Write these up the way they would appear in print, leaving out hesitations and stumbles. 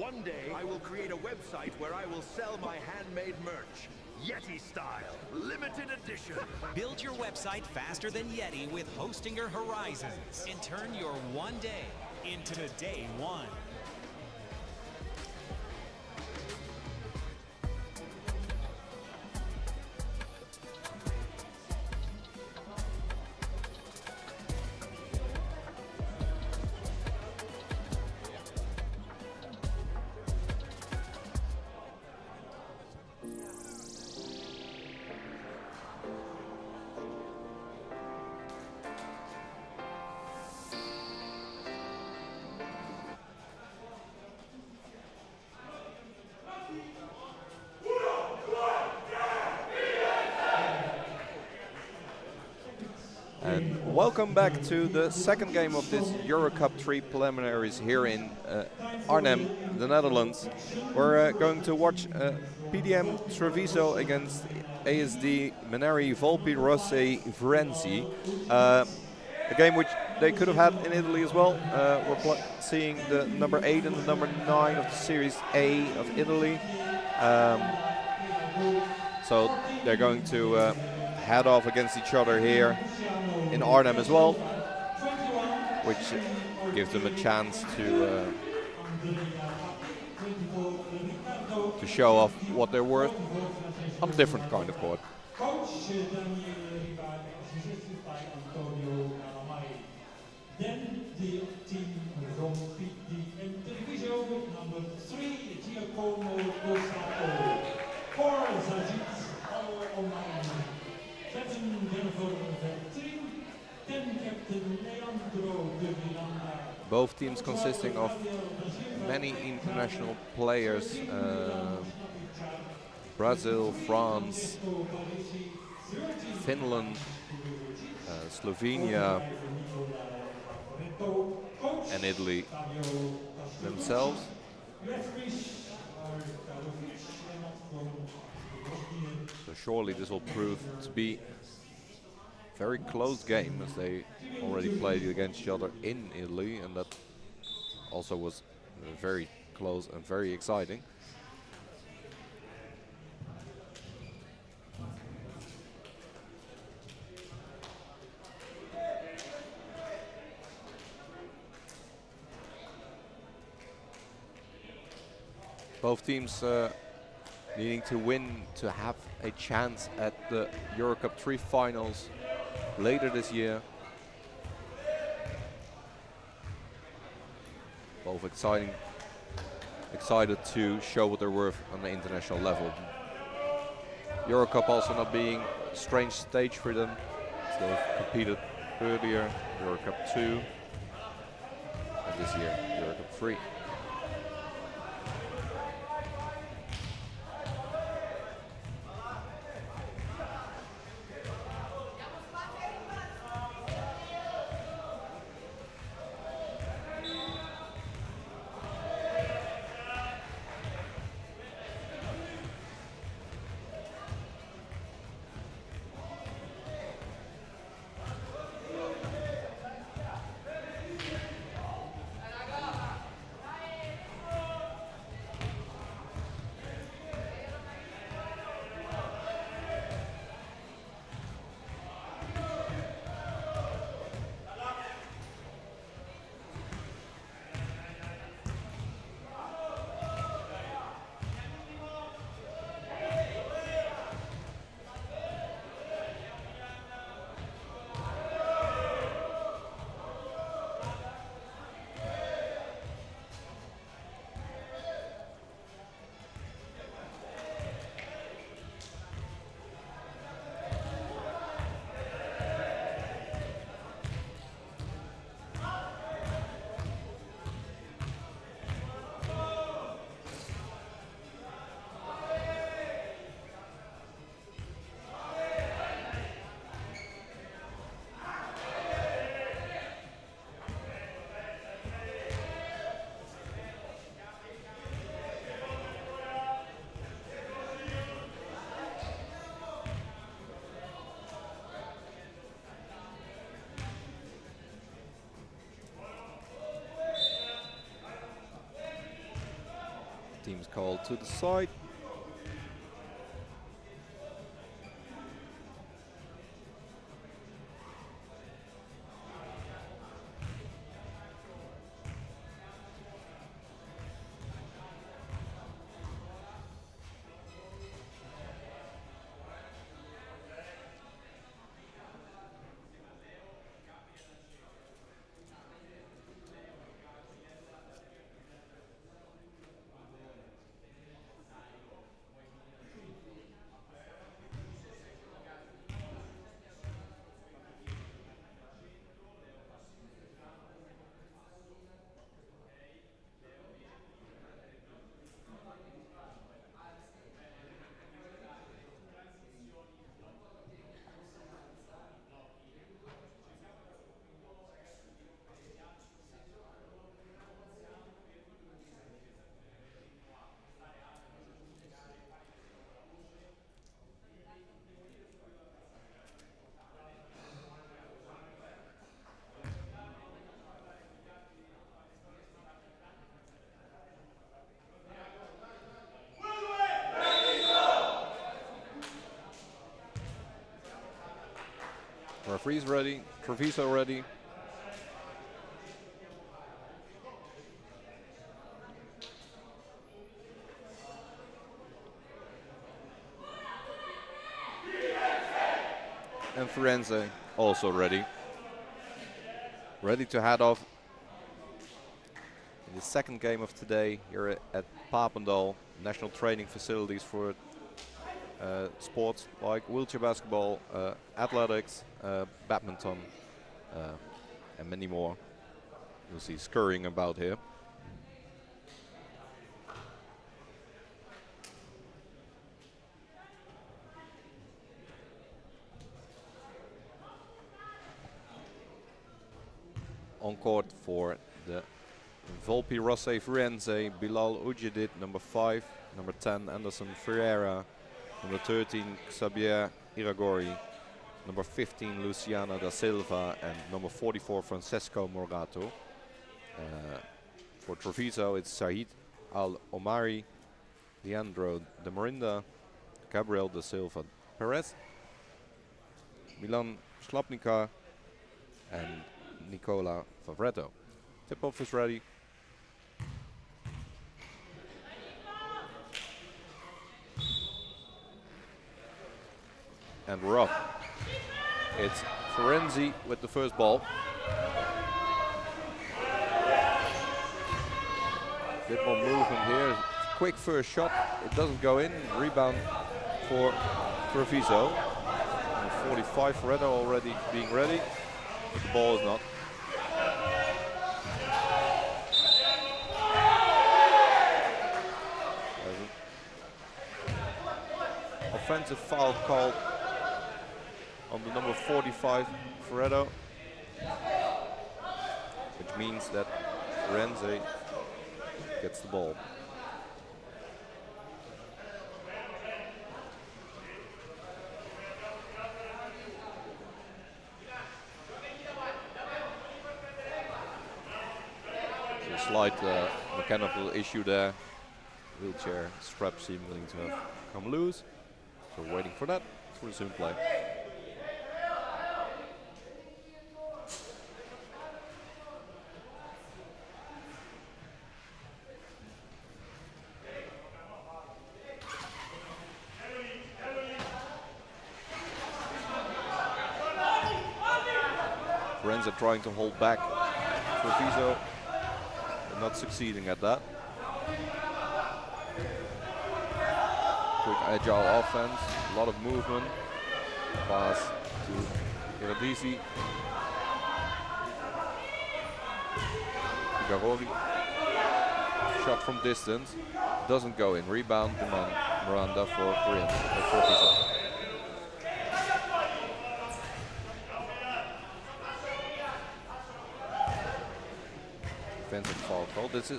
One day, I will create a website where I will sell my handmade merch. Yeti style, limited edition. Build your website faster than Yeti with Hostinger Horizons and turn your one day into day one. And welcome back to the second game of this EuroCup 3 preliminaries here in Arnhem, the Netherlands. We're going to watch P.D.M Treviso against ASD MENARINI VOLPI ROSSE FIRENZE. A game which they could have had in Italy as well. We're seeing the number 8 and the number 9 of the Series A of Italy. So they're going to head off against each other here in Arnhem as well, which gives them a chance to show off what they're worth on a different kind of court. Then the team from P.D.M TREVISO, number 3, Giacomo Cosato. 4, Zajit Al-Omani. 7, Jennifer Vertrin. 10, Captain Leandro de Miranda. Both teams consisting of many international players. Brazil, France, Finland, Slovenia, and Italy themselves. So surely this will prove to be a very close game, as they already played against each other in Italy, and that also was very close and very exciting. Both teams needing to win to have a chance at the EuroCup 3 finals later this year. Both excited to show what they're worth on the international level. EuroCup also not being a strange stage for them, as they've competed earlier, EuroCup 2, and this year EuroCup 3. is called to the side. Referee's ready, Treviso ready. And Firenze also ready. Ready to head off in the second game of today here at Papendal, national training facilities for sports like wheelchair basketball, athletics, badminton, and many more. You'll see scurrying about here. On court for the Volpi Rosse Firenze, Bilal Ujedid, number 5, number 10, Anderson Ferreira, number 13, Xavier Iragori, number 15, Luciana da Silva, and number 44, Francesco Morato. For Treviso, it's Said Al-Omari, Leandro de Morinda, Gabriel da Silva Perez, Milan Slapnica, and Nicola Favretto. Tip-off is ready. And we're off. It's Firenze with the first ball. Bit more movement here. Quick first shot. It doesn't go in. Rebound for Treviso. 45, Ferretto already being ready, but the ball is not. Offensive foul called on the number 45, Ferretto, which means that Firenze gets the ball. There's a slight mechanical issue there. Wheelchair strap seemingly to have come loose. So we're waiting for that to resume play. Firenze trying to hold back Treviso, but not succeeding at that. Quick agile offense, a lot of movement. Pass to Iradisi. Garori. Shot from distance. Doesn't go in. Rebound to Miranda for Firenze. Defensive foul call. This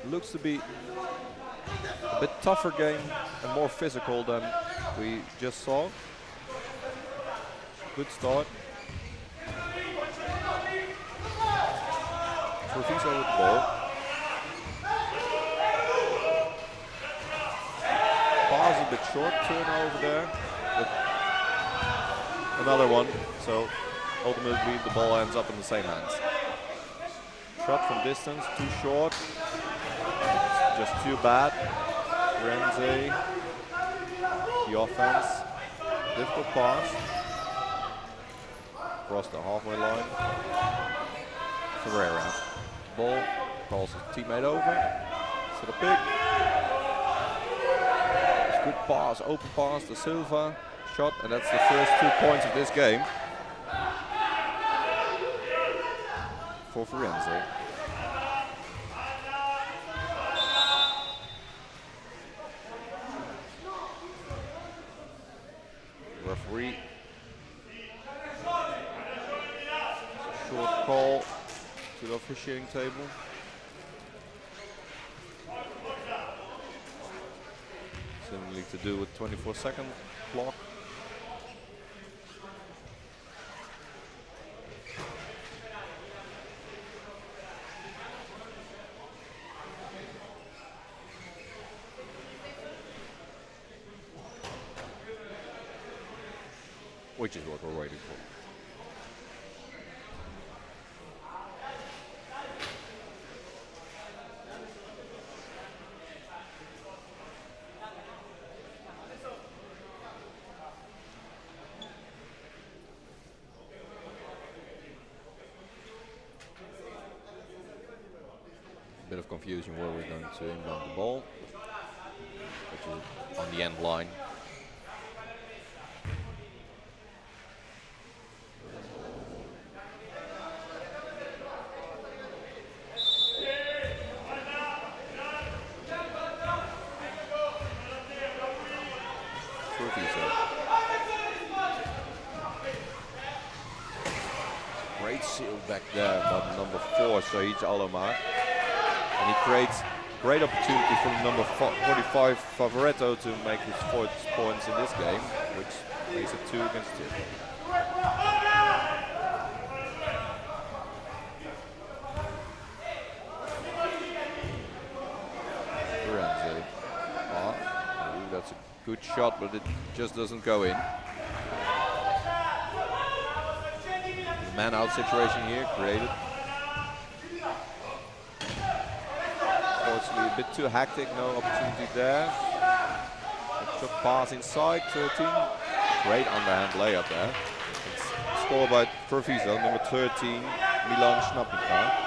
looks to be a bit tougher game and more physical than we just saw. Good start. Treviso with the ball. pass, a bit short turnover there. But another one, so ultimately the ball ends up in the same hands. Shot from distance, too short. Just too bad. Firenze, the offense. Difficult pass. Across the halfway line. Ferreira. Ball, calls his teammate over. Set a pick. Good pass, open pass to Silva. Shot, and that's the first 2 points of this game for Firenze. Referee. Short call to the officiating table. Similarly to do with 24-second clock. Which is what we're waiting for. Bit of confusion where we're going to inbound the ball, which is on the end line. Great seal back there by number 4, Saïd Alomar. And he creates great opportunity for number 45, Favoretto, to make his 4 points in this game, which makes it 2 against 2. Firenze. That's a good shot, but it just doesn't go in. Man out situation here created. Unfortunately, a bit too hectic, no opportunity there. A shot pass inside 13. Great underhand layup there. It's scored by Treviso, number 13, Milan Schnapnika.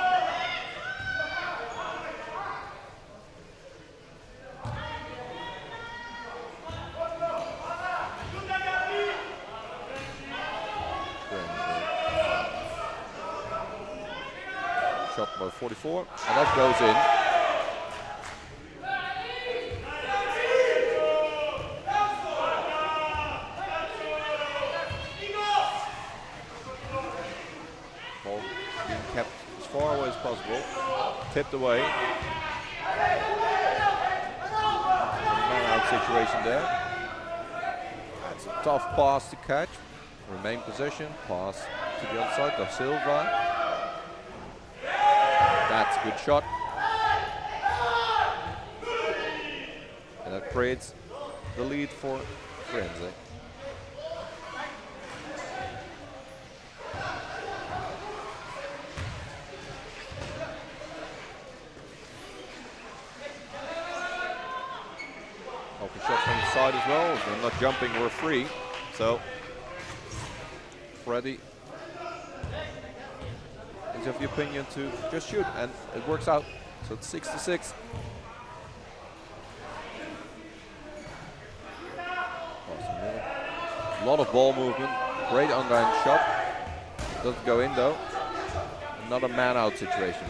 Shot by 44, and that goes in. Ball being kept as far away as possible. Tipped away. Man out situation there. That's a tough pass to catch. Remain possession. Pass to the other side. Da Silva. That's a good shot. And that creates the lead for Firenze. Open shot from the side as well. They're not jumping, we're free. So Freddy is of the opinion to just shoot, and it works out. So it's 6-6. A lot of ball movement, great underhand shot. Doesn't go in though. Another man out situation.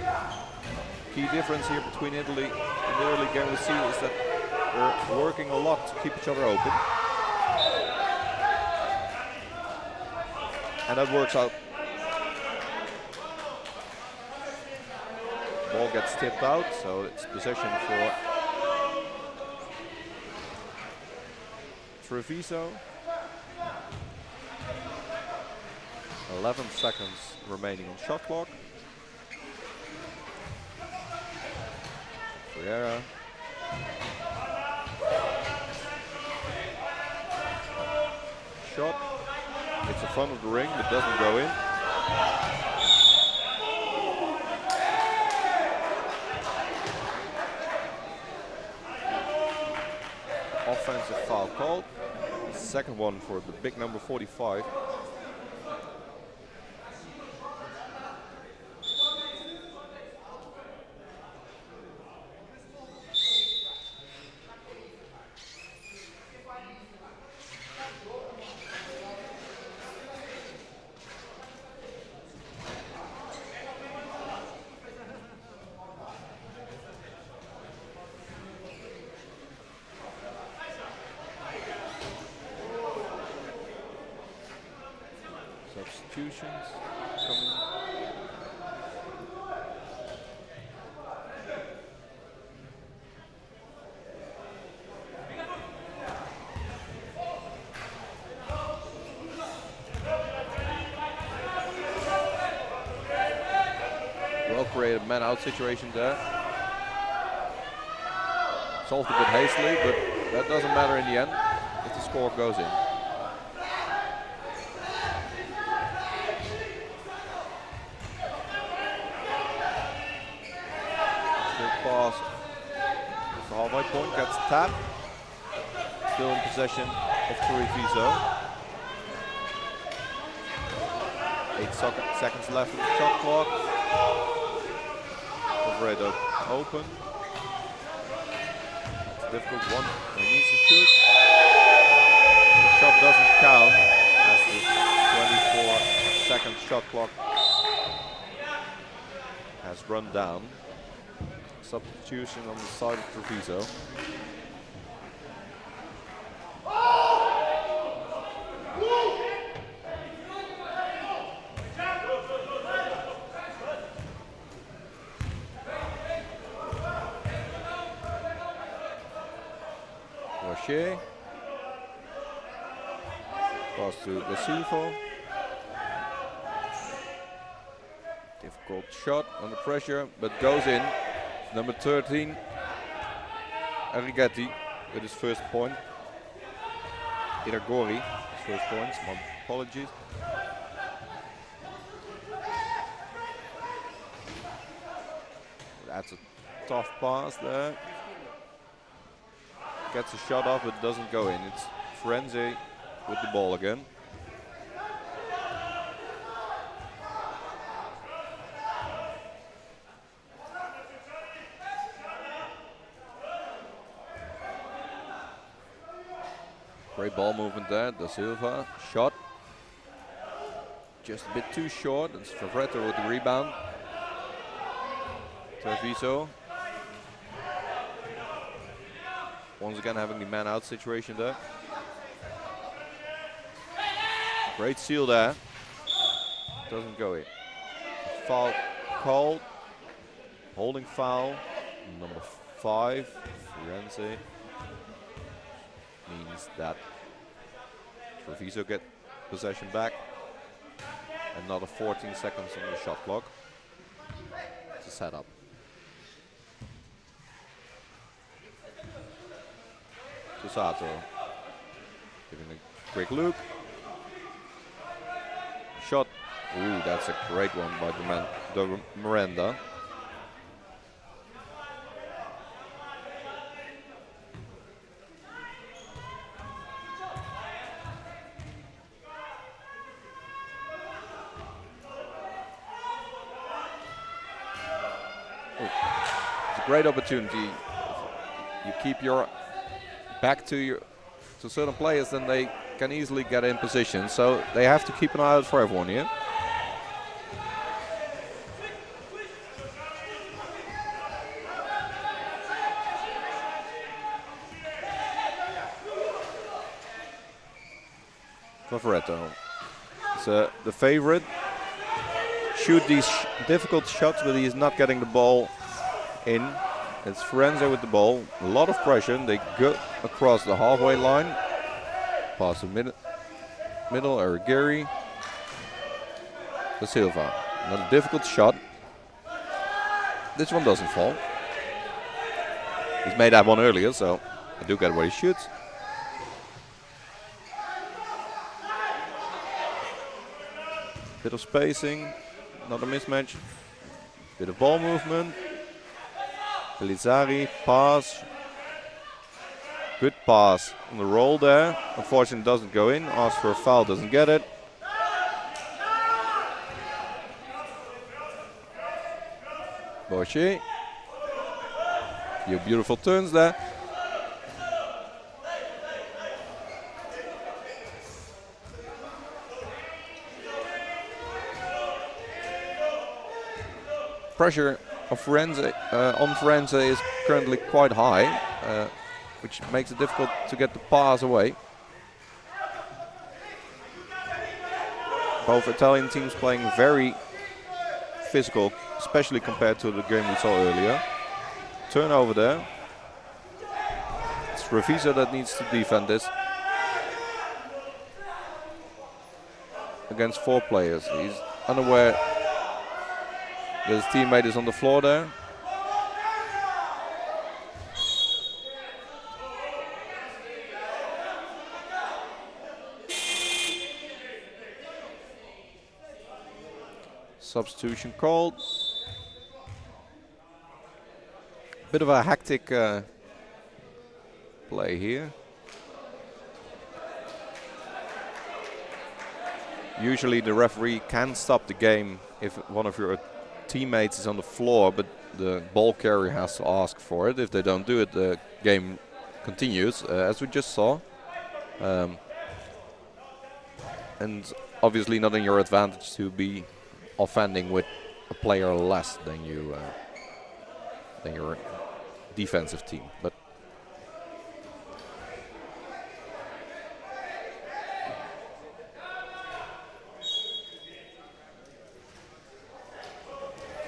Key difference here between Italy in the early game we see is that they're working a lot to keep each other open. And that works out. Ball gets tipped out, so it's possession for Treviso. 11 seconds remaining on shot clock. Ferreira. shot. It's the front of the ring, but doesn't go in. Offensive foul called. Second one for the big number 45. Substitutions coming. Well created man out situation there. Solved a bit hastily, but that doesn't matter in the end if the score goes in. Pass. The halfway point gets tapped. Still in possession of TREVISO. 8 seconds left on the shot clock. Alfredo open. It's a difficult one. He needs to shoot. The shot doesn't count as the 24-second shot clock has run down. Substitution on the side of TREVISO. Roche. Pass to Da Silva. Difficult shot under pressure, but goes in. Number 13, Arrighetti with his first point. Iragori, his first points, my apologies. That's a tough pass there. Gets a shot off, but doesn't go in. It's Firenze with the ball again. Great ball movement there, Da Silva, shot. Just a bit too short, it's Favretto with the rebound. TREVISO. Once again having the man out situation there. Great seal there. Doesn't go in. Foul called. Holding foul. Number 5, Firenze. Means that TREVISO get possession back. Another 14 seconds on the shot clock to set up. Tosato giving a quick look. Shot. Ooh, that's a great one by the Miranda. Great opportunity. You keep your back to certain players, then they can easily get in position. So they have to keep an eye out for everyone here. Favretto is the favorite. Shoot these difficult shots, but he is not getting the ball in. It's Firenze with the ball. A lot of pressure. And they go across the halfway line. Pass the middle, or Gary. Da Silva. Another difficult shot. This one doesn't fall. He's made that one earlier, so I do get where he shoots. Bit of spacing, not a mismatch. Bit of ball movement. Pelizari, pass. Good pass on the roll there. Unfortunately doesn't go in. Asks for a foul, doesn't get it. Boshi. Few beautiful turns there. Pressure of Firenze, on Firenze is currently quite high, which makes it difficult to get the pass away. Both Italian teams playing very physical, especially compared to the game we saw earlier. Turnover there. It's Treviso that needs to defend this. Against 4 players. He's unaware that his teammate is on the floor there. Substitution called. Bit of a hectic play here. Usually the referee can stop the game if one of your teammates is on the floor, but the ball carrier has to ask for it. If they don't do it, the game continues, as we just saw. And obviously not in your advantage to be offending with a player less than you than your defensive team, but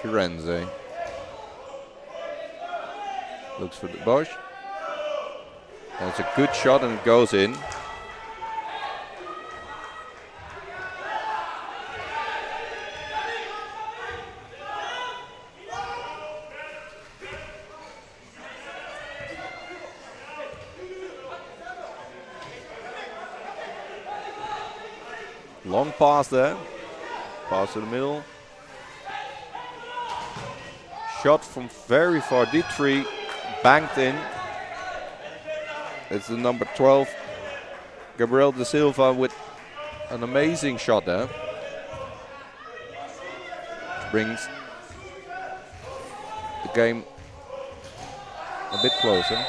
Firenze looks for the Bosch. And it's a good shot and it goes in. Long pass there. Pass to the middle. Shot from very far, deep three, banked in. It's the number 12, Gabriel de Silva, with an amazing shot there. Brings the game a bit closer.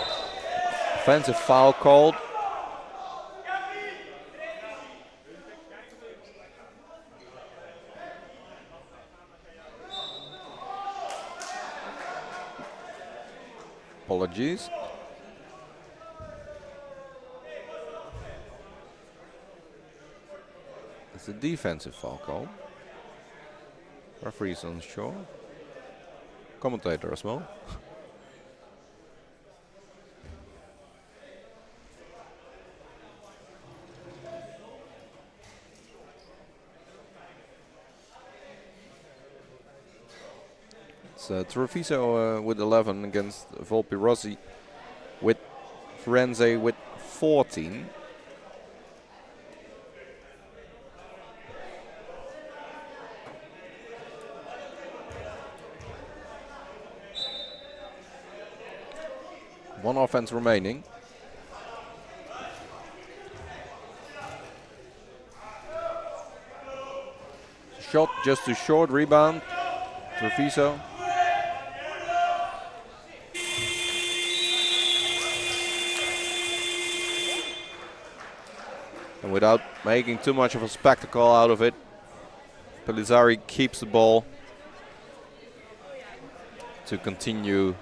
Offensive foul called. Apologies. It's a defensive foul call. Referee's unsure. Commentator as well. Treviso with 11 against Volpi Rossi with Firenze with 14. One offense remaining. Shot just too short, rebound. Treviso. And without making too much of a spectacle out of it, Pelizari keeps the ball to continue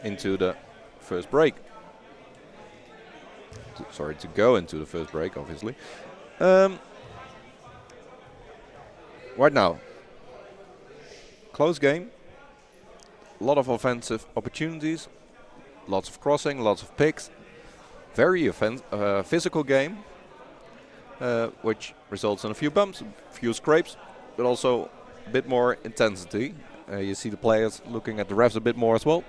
into the first break. To go into the first break, obviously. Right now, close game. A lot of offensive opportunities, lots of crossing, lots of picks. Very physical game, which results in a few bumps, a few scrapes, but also a bit more intensity. You see the players looking at the refs a bit more as well.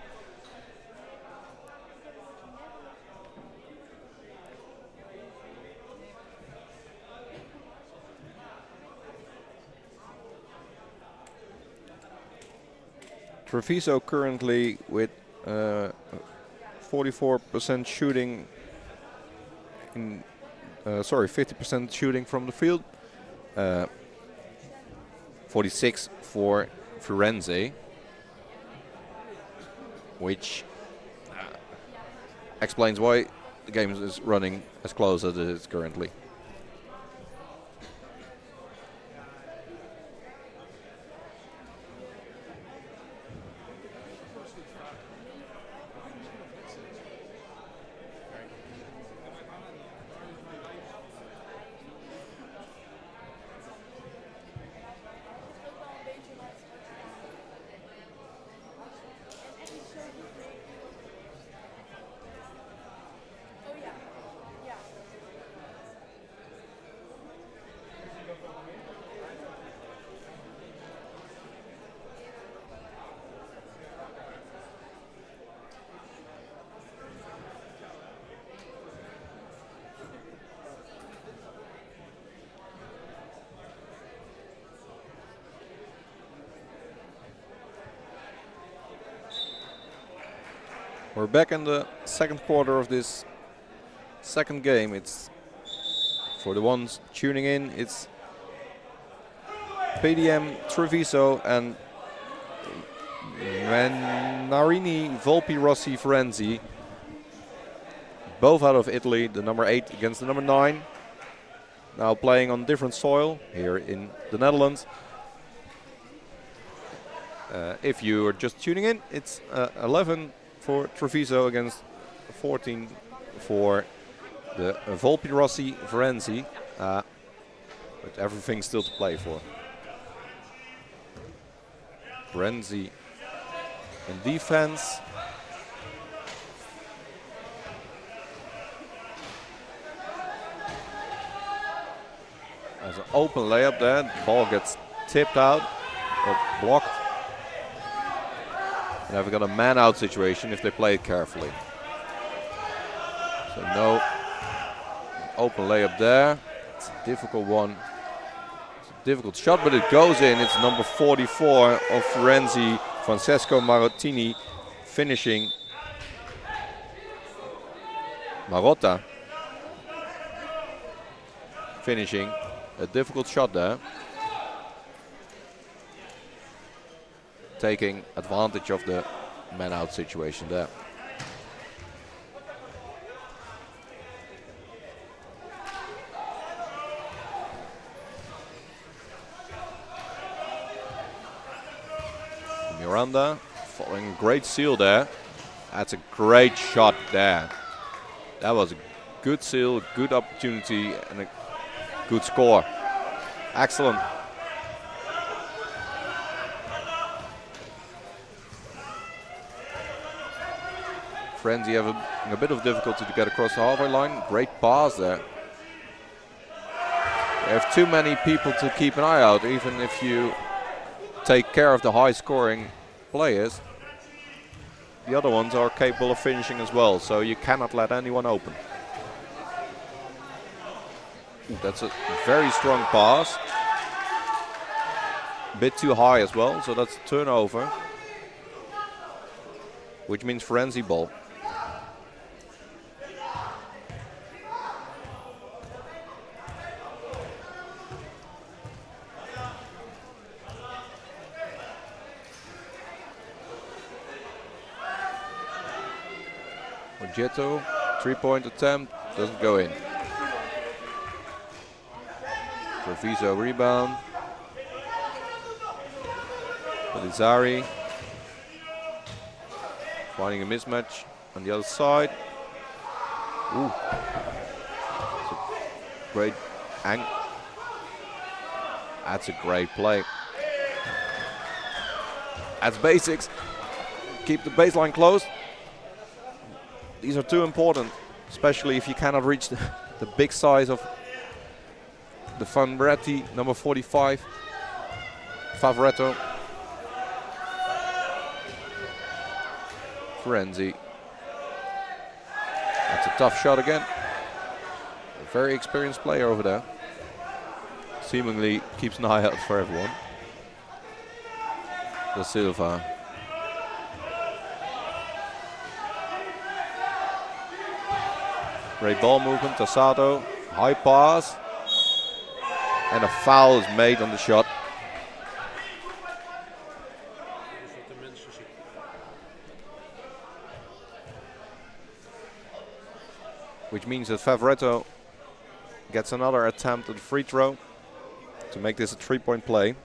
Treviso currently with 44% shooting in 50% shooting from the field. 46 for Firenze, which explains why the game is running as close as it is currently. We're back in the second quarter of this second game. It's for the ones tuning in, it's P.D.M, Treviso and Menarini Volpi Rossi Firenze. Both out of Italy, the number 8 against the number 9. Now playing on different soil here in the Netherlands. If you are just tuning in, it's 11 for Treviso against 14 for the Volpi Rossi Firenze, but everything still to play for. Firenze in defense. There's an open layup there, the ball gets tipped out or blocked. And have got a man-out situation if they play it carefully. So no open layup there. It's a difficult one. It's a difficult shot, but it goes in. It's number 44 of Firenze, Francesco Marottini, finishing. Marotta finishing a difficult shot there. Taking advantage of the man-out situation there. Miranda following a great seal there. That's a great shot there. That was a good seal, good opportunity, and a good score. Excellent. Firenze having a bit of difficulty to get across the halfway line. Great pass there. They have too many people to keep an eye out, even if you take care of the high scoring players. The other ones are capable of finishing as well, so you cannot let anyone open. Ooh, that's a very strong pass. A bit too high as well, so that's a turnover, which means Firenze ball. Jetto, three-point attempt, doesn't go in. Treviso rebound. Belizari finding a mismatch on the other side. Ooh. That's a great angle. That's a great play. That's basics. Keep the baseline closed. These are too important, especially if you cannot reach the big size of the Fambretti, number 45, Favoretto. Firenze. That's a tough shot again. A very experienced player over there. Seemingly keeps an eye out for everyone. Da Silva. Great ball movement, Tasato, high pass. And a foul is made on the shot. Which means that Favoretto gets another attempt at the free throw to make this a 3-point play.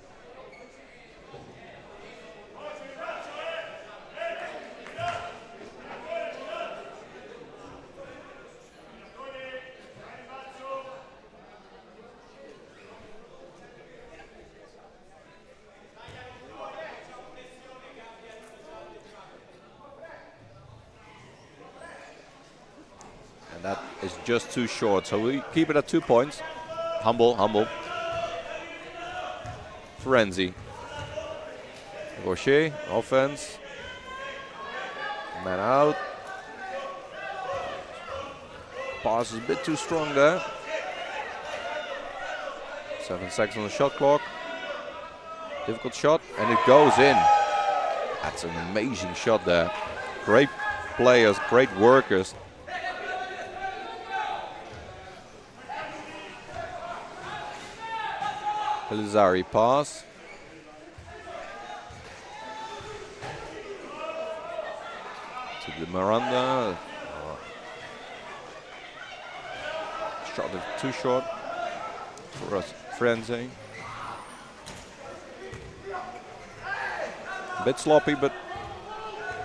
And that is just too short, so we keep it at 2 points. Humble. Firenze. Rocher, offense. Man out. Pass is a bit too strong there. 7 seconds on the shot clock. Difficult shot, and it goes in. That's an amazing shot there. Great players, great workers. Pelizari pass. To the Miranda. Shot is too short for us. Firenze. A bit sloppy, but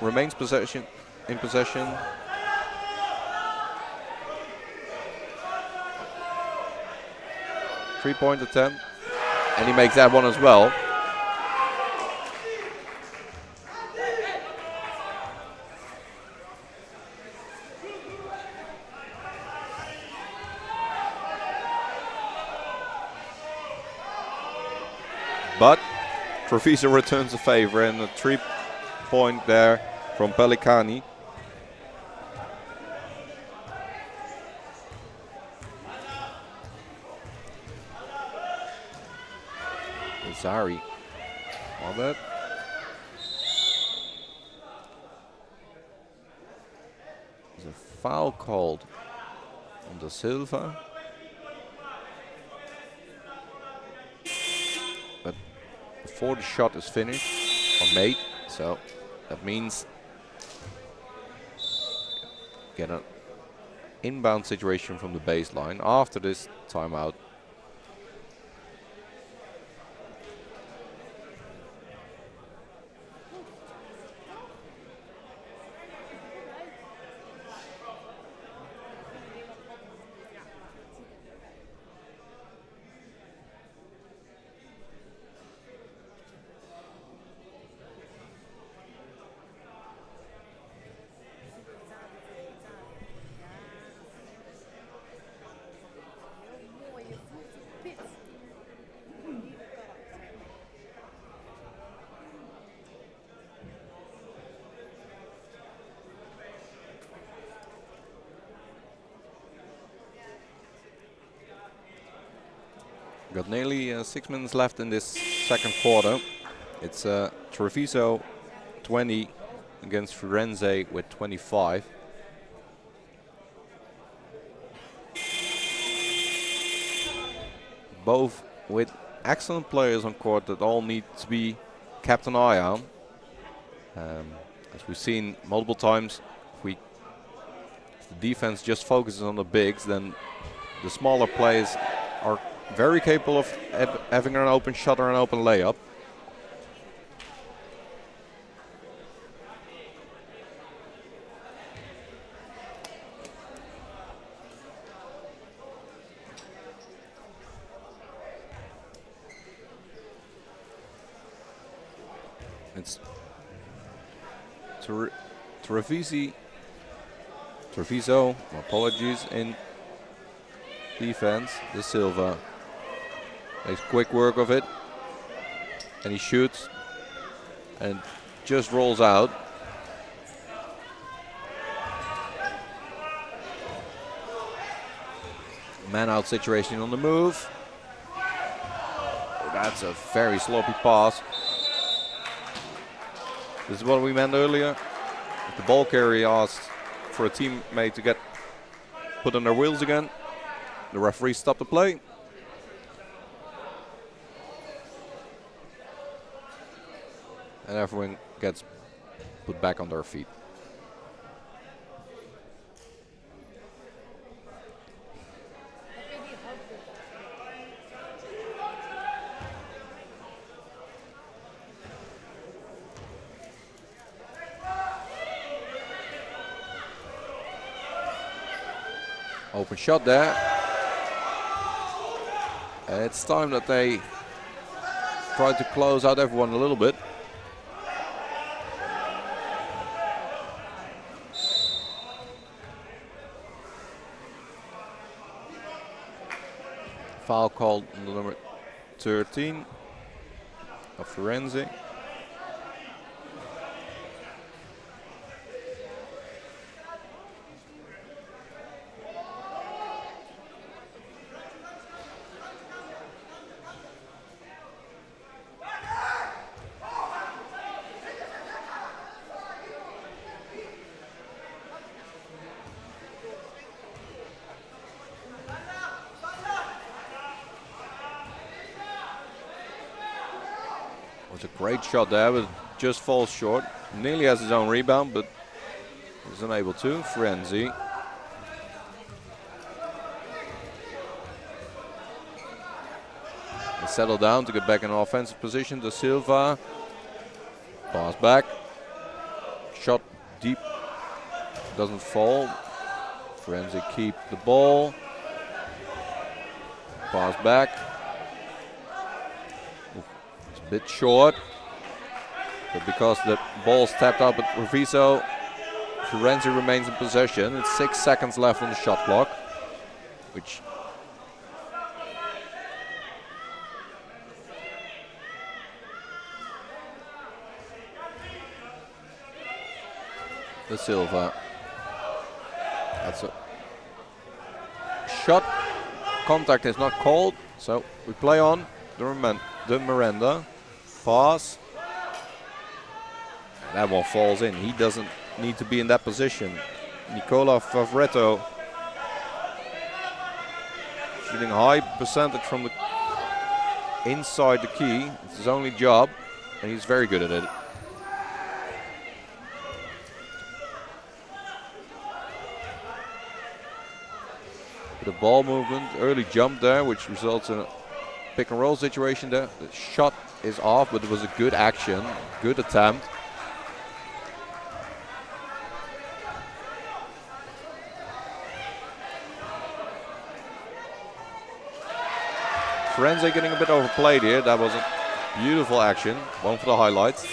remains in possession. Three-point attempt. And he makes that one as well. But Treviso returns the favor, and a 3-point there from Pelicani. Zari. All that. There's a foul called on Da Silva. But before the shot is finished or made, so that means get an inbound situation from the baseline after this timeout. Got nearly 6 minutes left in this second quarter. It's Treviso 20 against Firenze with 25. Both with excellent players on court that all need to be kept an eye on. As we've seen multiple times, if the defense just focuses on the bigs, then the smaller players are very capable of having an open shot or an open layup. It's Treviso, apologies, in defense. Da Silva makes quick work of it, and he shoots and just rolls out. Man out situation on the move. Oh, that's a very sloppy pass. This is what we meant earlier. If the ball carrier asked for a teammate to get put on their wheels again. The referee stopped the play. And everyone gets put back on their feet. Open shot there. It's time that they try to close out everyone a little bit. Foul called on the number 13 of Firenze. Was a great shot there, but just falls short. Nearly has his own rebound, but was unable to. Firenze. They settle down to get back in an offensive position. De Silva. Pass back. Shot deep. Doesn't fall. Firenze keep the ball. Pass back. Bit short, but because the ball's tapped out at Treviso, Firenze remains in possession. It's 6 seconds left on the shot clock, which De Silva. That's a shot. Contact is not called, so we play on. The Miranda. Pass. That one falls in. He doesn't need to be in that position. Nicola Favretto shooting high percentage from the inside the key. It's his only job, and he's very good at it. Bit of ball movement, early jump there, which results in a pick and roll situation there. The shot is off, but it was a good action, good attempt. Firenze getting a bit overplayed here. That was a beautiful action. One for the highlights.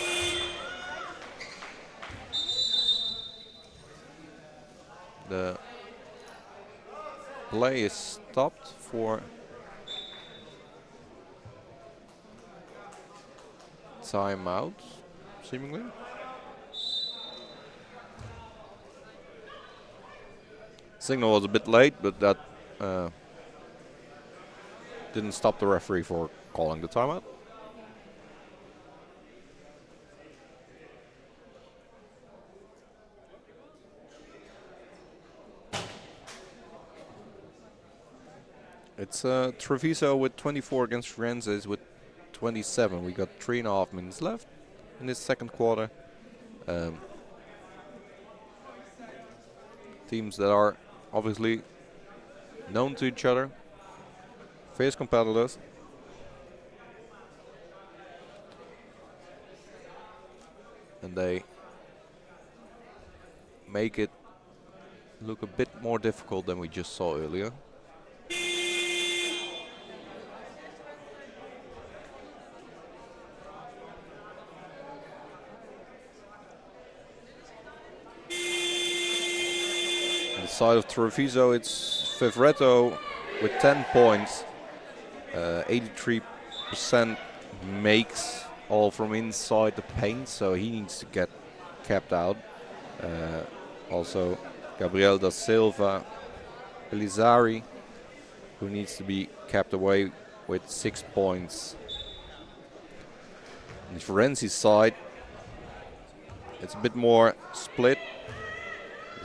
The play is stopped for timeout, seemingly. Signal was a bit late, but that didn't stop the referee for calling the timeout. It's Treviso with 24 against Firenze with 27. We got 3.5 minutes left in this second quarter. Teams that are obviously known to each other, fierce competitors. And they make it look a bit more difficult than we just saw earlier. Side of Treviso, it's Favretto with 10 points, 83% makes, all from inside the paint, so he needs to get kept out. Also Gabriel da Silva, Pelizari, who needs to be kept away with 6 points. On the Firenze side, it's a bit more split.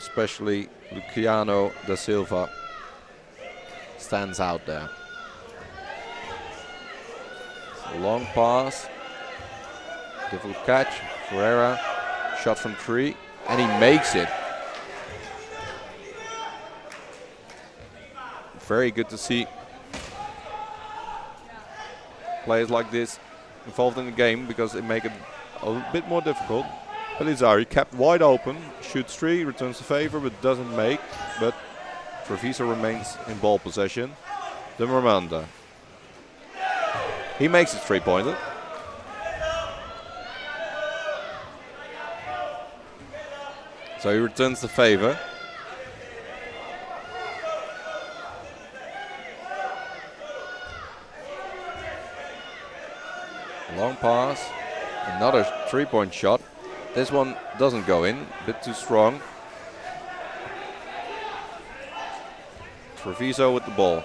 especially Luciano da Silva stands out there. Long pass, difficult catch, Ferreira, shot from 3, and he makes it. Very good to see players like this involved in the game because they make it a bit more difficult. Pelizari kept wide open, shoots 3, returns the favor but doesn't make, but Treviso remains in ball possession. De Miranda. He makes it 3-pointer. So he returns the favor. Long pass, another 3-point shot. This one doesn't go in, a bit too strong. Treviso with the ball.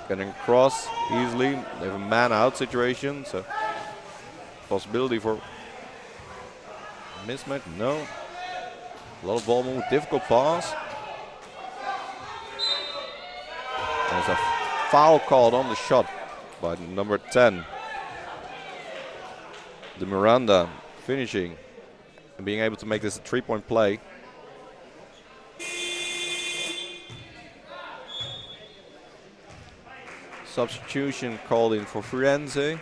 Getting across easily. They have a man out situation, so possibility for mismatch. No. A lot of ball move, difficult pass. There's a foul called on the shot by number 10. De Miranda finishing and being able to make this a 3-point play. Substitution called in for Firenze.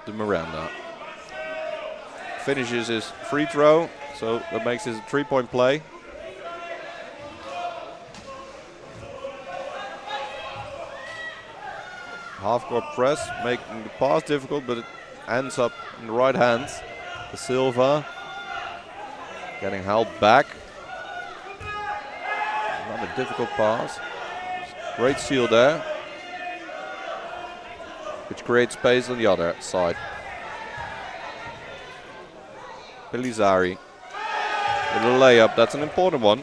De Miranda finishes his free throw, so that makes this a 3-point play. Half-court press, making the pass difficult, but it ends up in the right hands. De Silva getting held back. Another difficult pass. Great steal there, which creates space on the other side. Pelizari with a layup, that's an important one.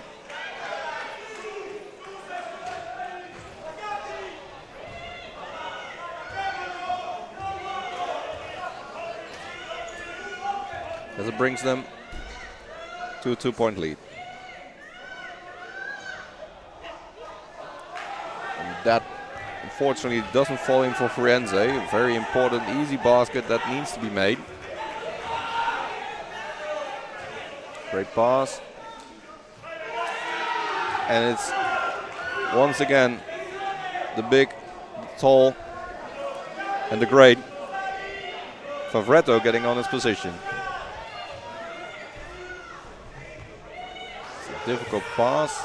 As it brings them to a 2-point lead. And that unfortunately doesn't fall in for Firenze. A very important easy basket that needs to be made. Great pass. And it's once again the big, the tall, and the great Favretto getting on his position. Difficult pass.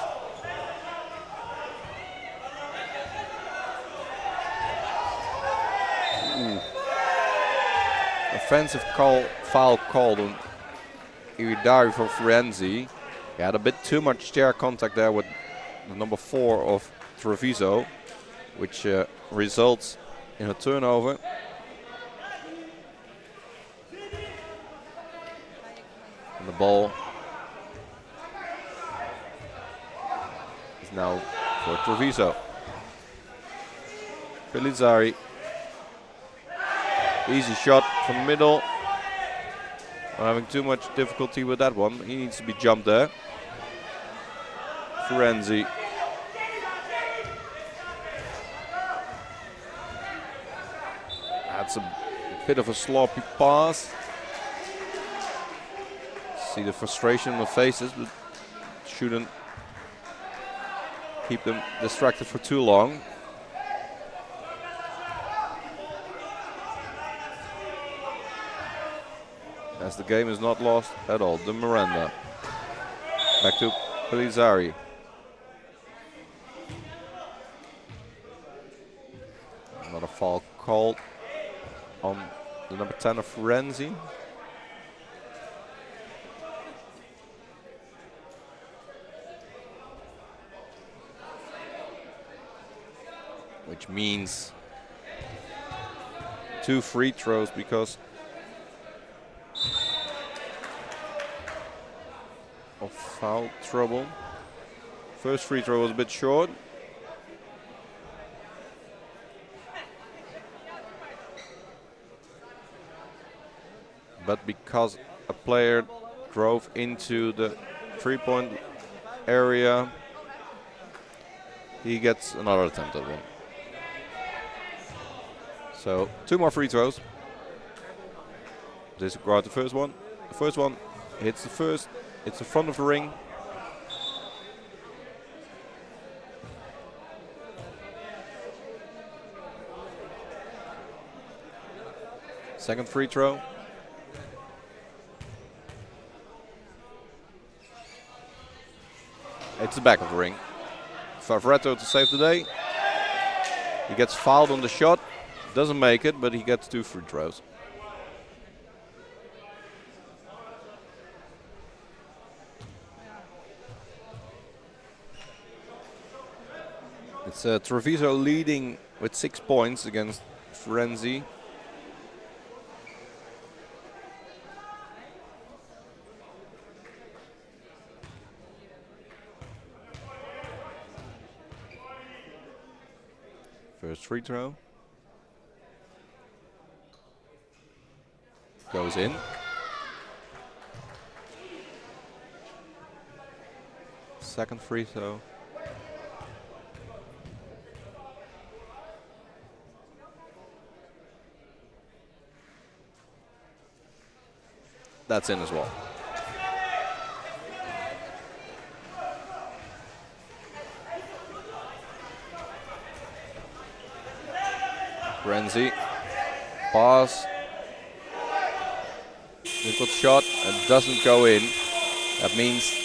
Ooh. Offensive foul called on Iridari for Firenze. He had a bit too much chair contact there with the number 4 of Treviso, which results in a turnover. And the ball now for Treviso. Pelizari. Easy shot from middle. Not having too much difficulty with that one. He needs to be jumped there. Firenze. That's a bit of a sloppy pass. See the frustration on the faces, but shouldn't keep them distracted for too long. As the game is not lost at all. De Miranda. Back to Pelizari. Another foul called on the number 10 of Firenze. Which means 2 free throws because foul trouble. First free throw was a bit short. But because a player drove into the three-point area, he gets another attempt at one. So 2 more free throws. Disregard the first one. The first one hits the first. It's the front of the ring. Second free throw. It's the back of the ring. Favoretto to save the day. He gets fouled on the shot. Doesn't make it, but he gets 2 free throws. It's Treviso leading with 6 points against Firenze. First free throw. Goes in. Second free throw. That's in as well. Renzi, pass, little shot, and doesn't go in. That means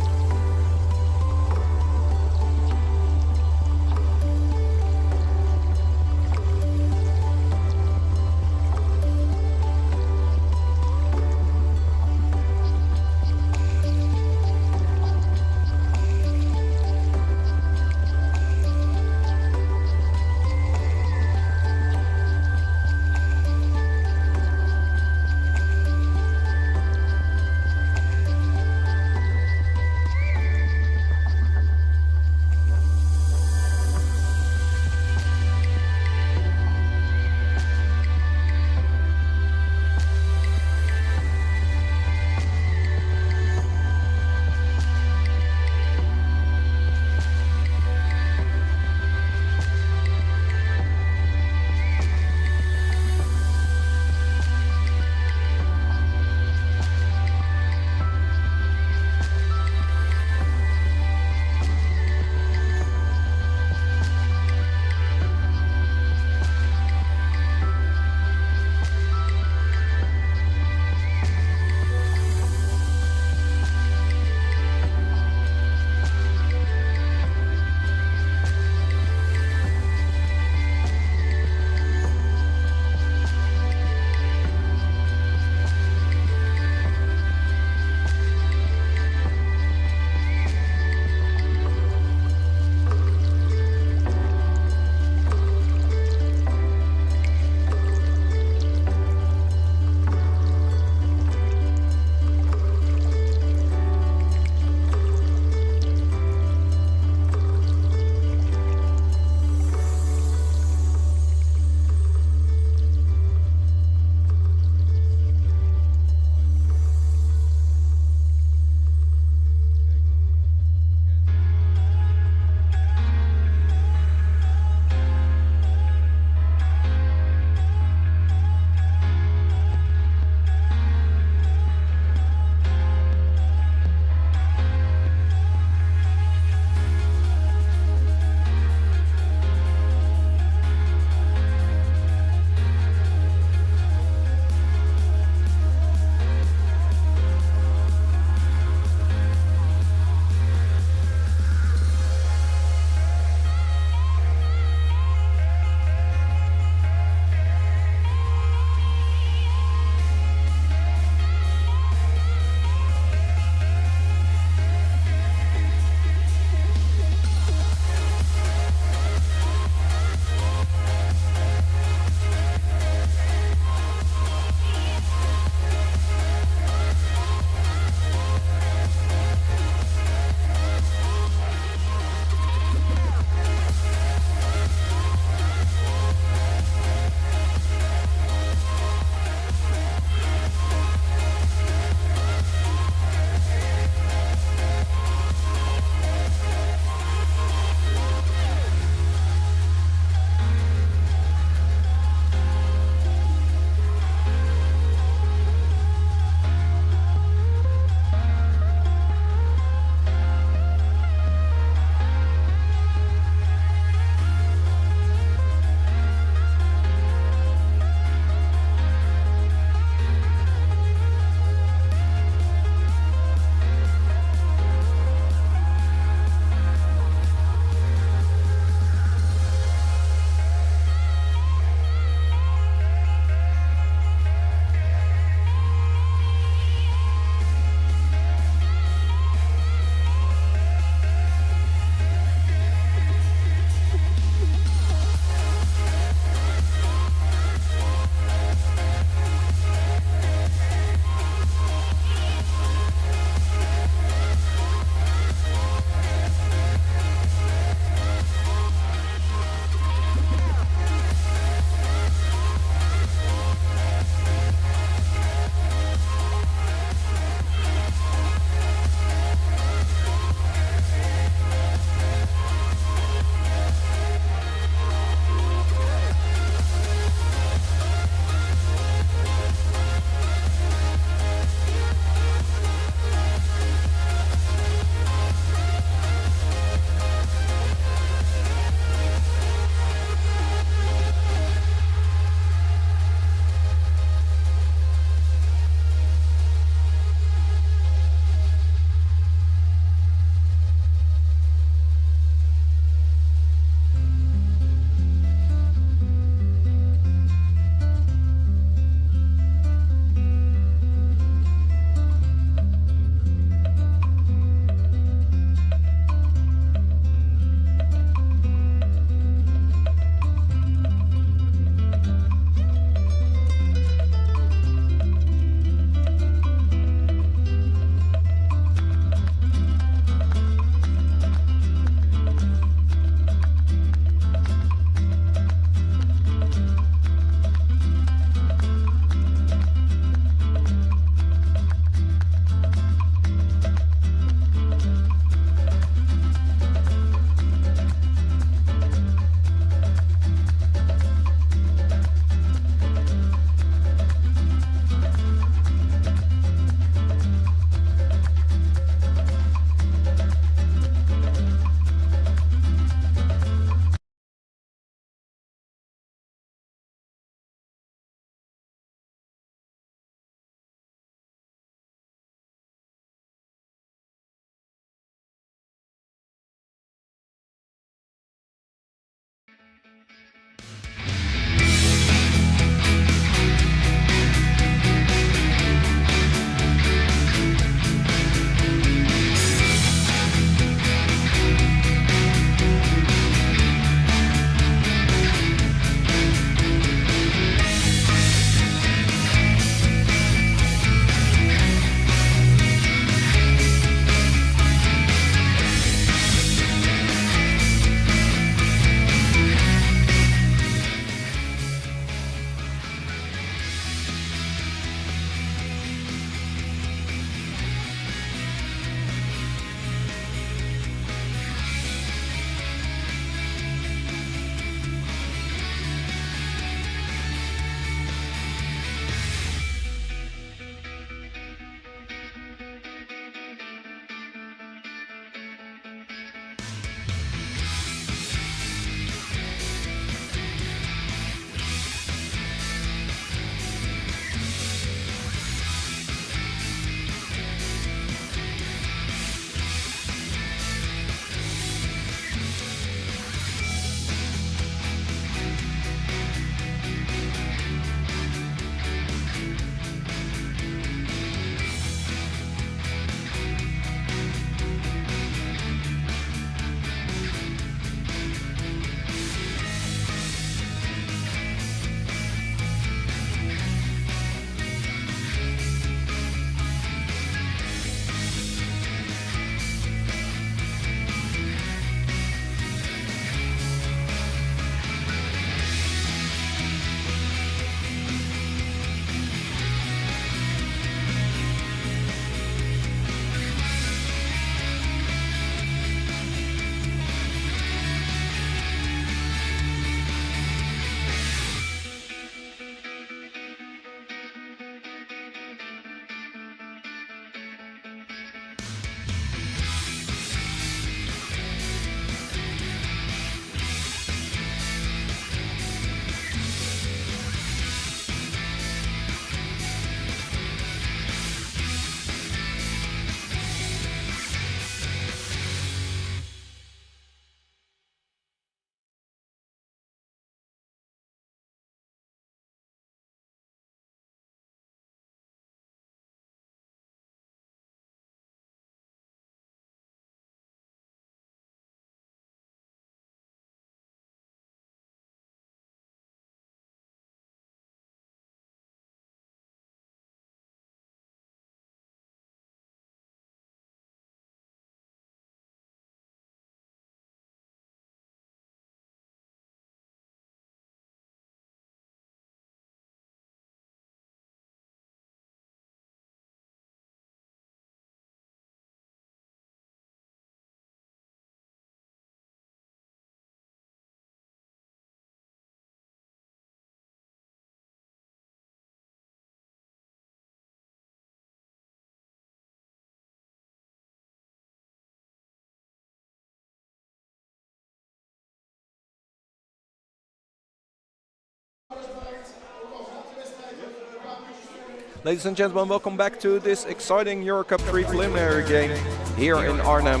Ladies and gentlemen, welcome back to this exciting EuroCup 3 preliminary game here in Arnhem.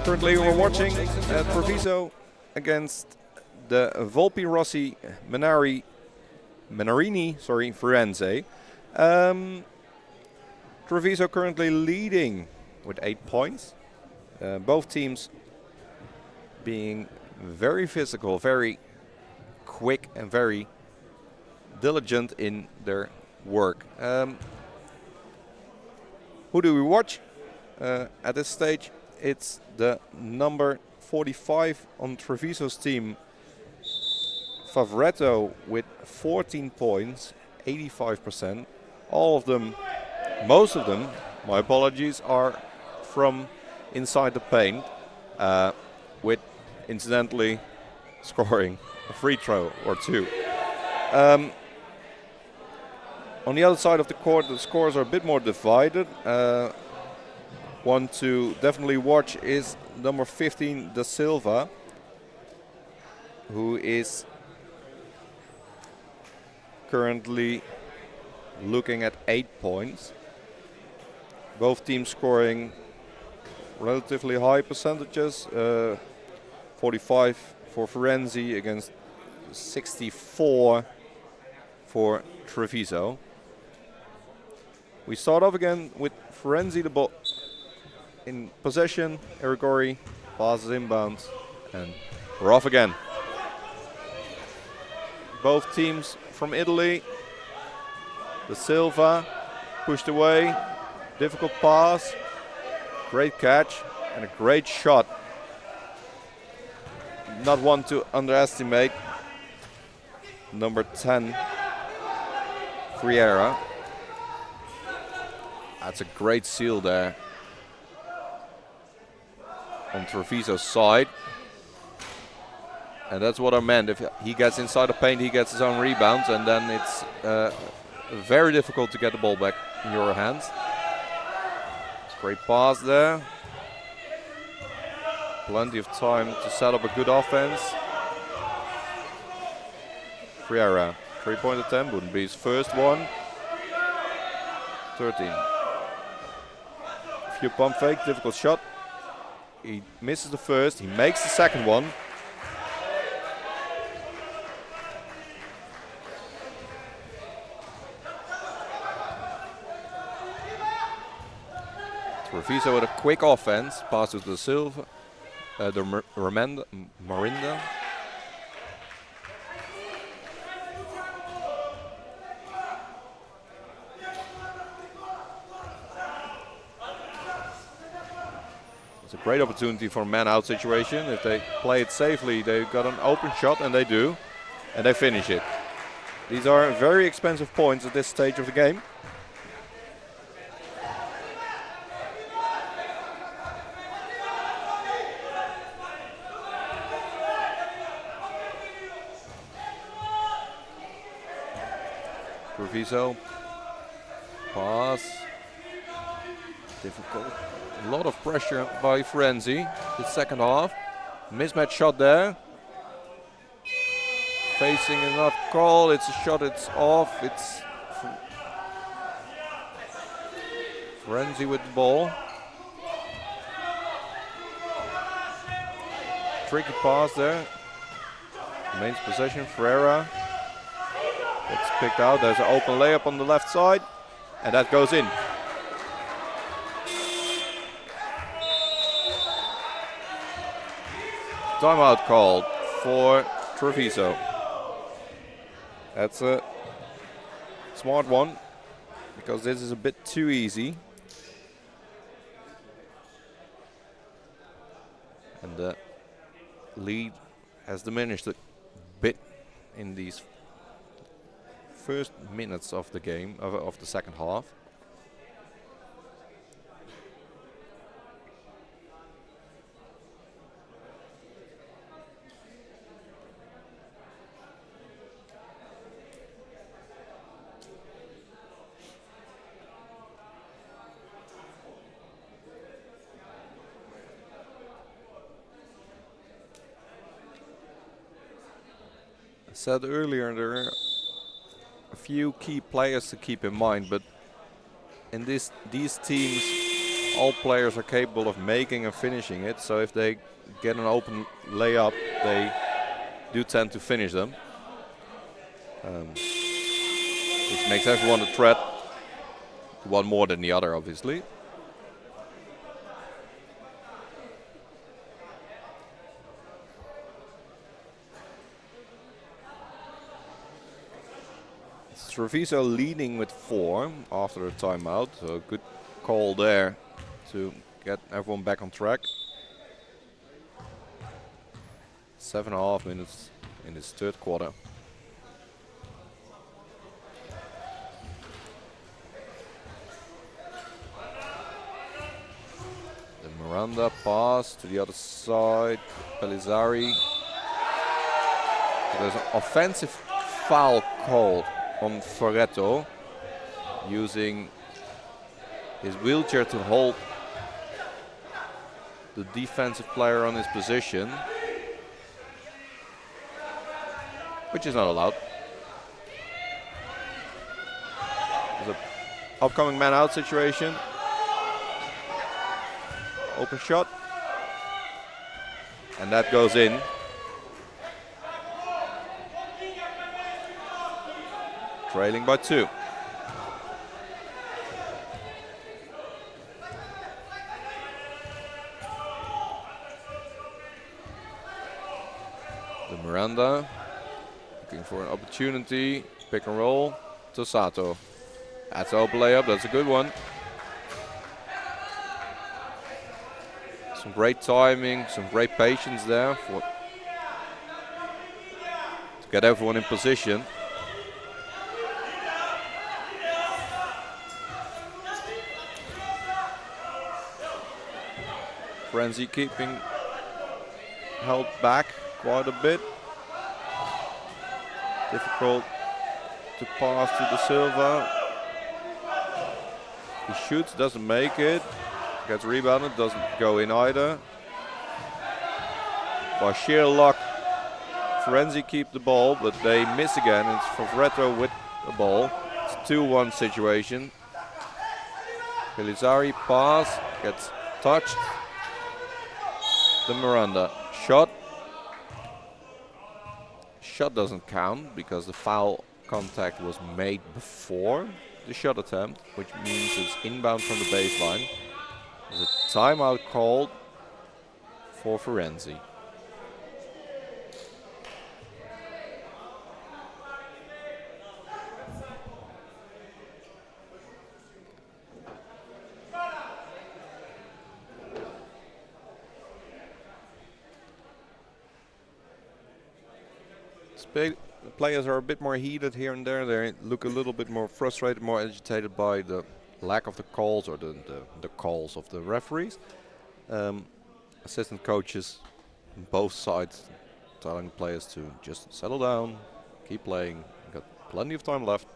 Currently we're watching TREVISO against the VOLPI ROSSE MENARINI Firenze. TREVISO currently leading with 8 points. Both teams being very physical, very quick and very diligent in their work. Who do we watch? At this stage it's the number 45 on TREVISO's team, Favoretto, with 14 points, 85%. All of them, most of them, my apologies, are from inside the paint, with incidentally scoring a free throw or two. On the other side of the court, the scores are a bit more divided. One to definitely watch is number 15, Da Silva, who is currently looking at 8 points. Both teams scoring relatively high percentages. 45 for Firenze against 64 for TREVISO. We start off again with Firenze the ball in possession. Erigori passes inbound and we're off again. Both teams from Italy. Da Silva pushed away, difficult pass, great catch and a great shot. Not one to underestimate. Number 10, Friera. That's a great seal there on TREVISO's side. And that's what I meant. If he gets inside the paint, he gets his own rebounds, and then it's very difficult to get the ball back in your hands. Great pass there. Plenty of time to set up a good offense. Friera, 3-point attempt, wouldn't be his first one. 13. Few pump fake, difficult shot. He misses the first, he makes the second one. TREVISO with a quick offense, passes to Da Silva, Marinda. It's a great opportunity for a man-out situation. If they play it safely, they've got an open shot, and they do, and they finish it. These are very expensive points at this stage of the game. TREVISO, pass, difficult. A lot of pressure by Firenze. The second half, mismatch shot there. Facing is not called. It's a shot. It's off. It's Firenze with the ball. Tricky pass there. Remains possession. Ferreira. It's picked out. There's an open layup on the left side, and that goes in. Timeout called for TREVISO. That's a smart one, because this is a bit too easy. And the lead has diminished a bit in these first minutes of the game, of the second half. said earlier, there are a few key players to keep in mind, but in these teams, all players are capable of making and finishing it. So if they get an open layup, they do tend to finish them, which makes everyone a threat. One more than the other, obviously. Treviso leading with 4 after the timeout, so good call there to get everyone back on track. 7.5 minutes in this third quarter. The Miranda pass to the other side, Pelizari. There's an offensive foul called on Ferretto, using his wheelchair to hold the defensive player on his position, which is not allowed. There's an upcoming man out situation. Open shot. And that goes in. Trailing by 2. The Miranda looking for an opportunity. Pick and roll to Sato. That's an open layup. That's a good one. Some great timing, some great patience there to get everyone in position. Firenze keeping held back quite a bit. Difficult to pass to De Silva. He shoots, doesn't make it. Gets rebounded, doesn't go in either. By sheer luck, Firenze keep the ball, but they miss again. It's Favretto with the ball. It's a 2-1 situation. Pelizari pass, gets touched. The Miranda shot. Shot doesn't count because the foul contact was made before the shot attempt, which means it's inbound from the baseline. There's a timeout called for Firenze. The players are a bit more heated here and there. They look a little bit more frustrated, more agitated by the lack of the calls or the calls of the referees. Assistant coaches on both sides telling players to just settle down, keep playing. Got plenty of time left.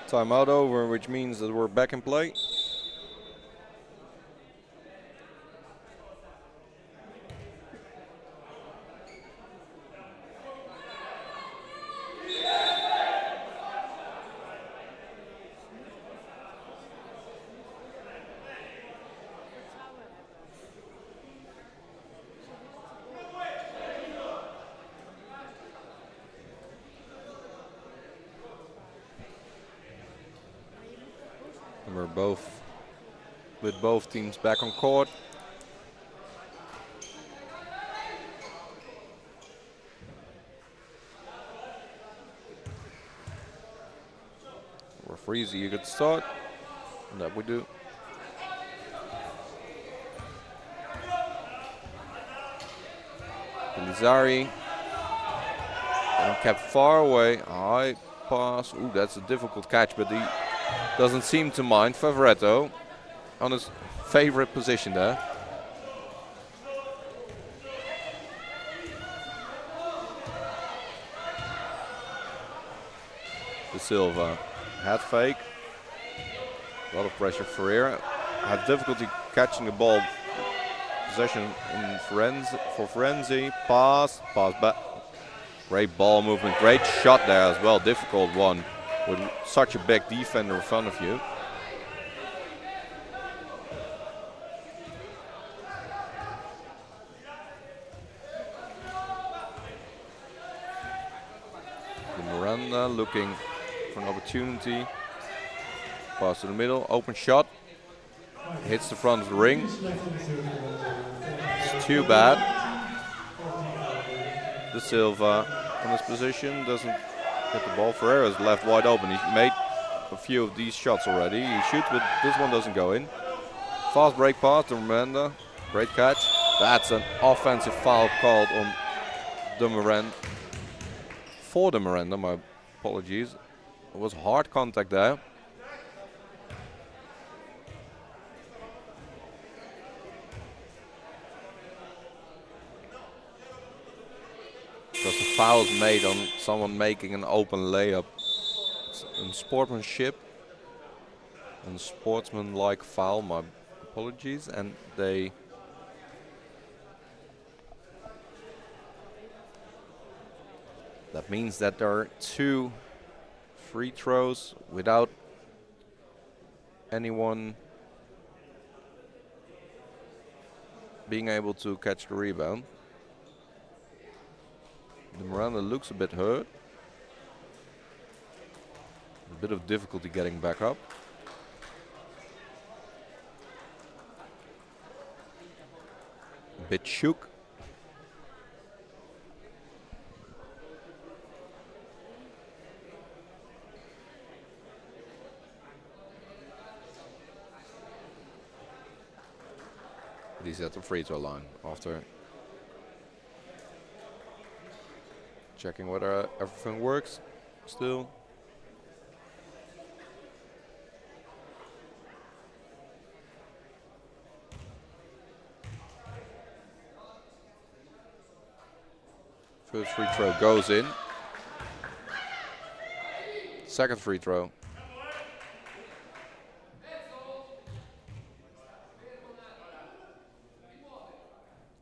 Timeout over, which means that we're back in play. We're with both teams back on court. Referees, you could start, and that we do. Lizari. And kept far away. High pass. Ooh, that's a difficult catch, but he doesn't seem to mind. Favoretto on his favorite position there. De Silva. Head fake. A lot of pressure. Ferreira had difficulty catching the ball. Possession in Firenze. Pass back. Great ball movement. Great shot there as well. Difficult one with such a big defender in front of you. Miranda looking for an opportunity. Pass to the middle, open shot. Hits the front of the ring. It's too bad. De Silva on his position doesn't get the ball. Ferreira's left wide open. He made a few of these shots already. He shoots, but this one doesn't go in. Fast break pass to Miranda. Great catch. That's an offensive foul called on De Miranda. For De Miranda, my apologies. It was hard contact there. Because the foul is made on someone making an open layup. It's in sportsmanship and sportsman-like foul, my apologies, and that means that there are 2 free throws without anyone being able to catch the rebound. De Miranda looks a bit hurt. A bit of difficulty getting back up. A bit shook. But he's at the free throw line after checking whether everything works still. First free throw goes in. Second free throw.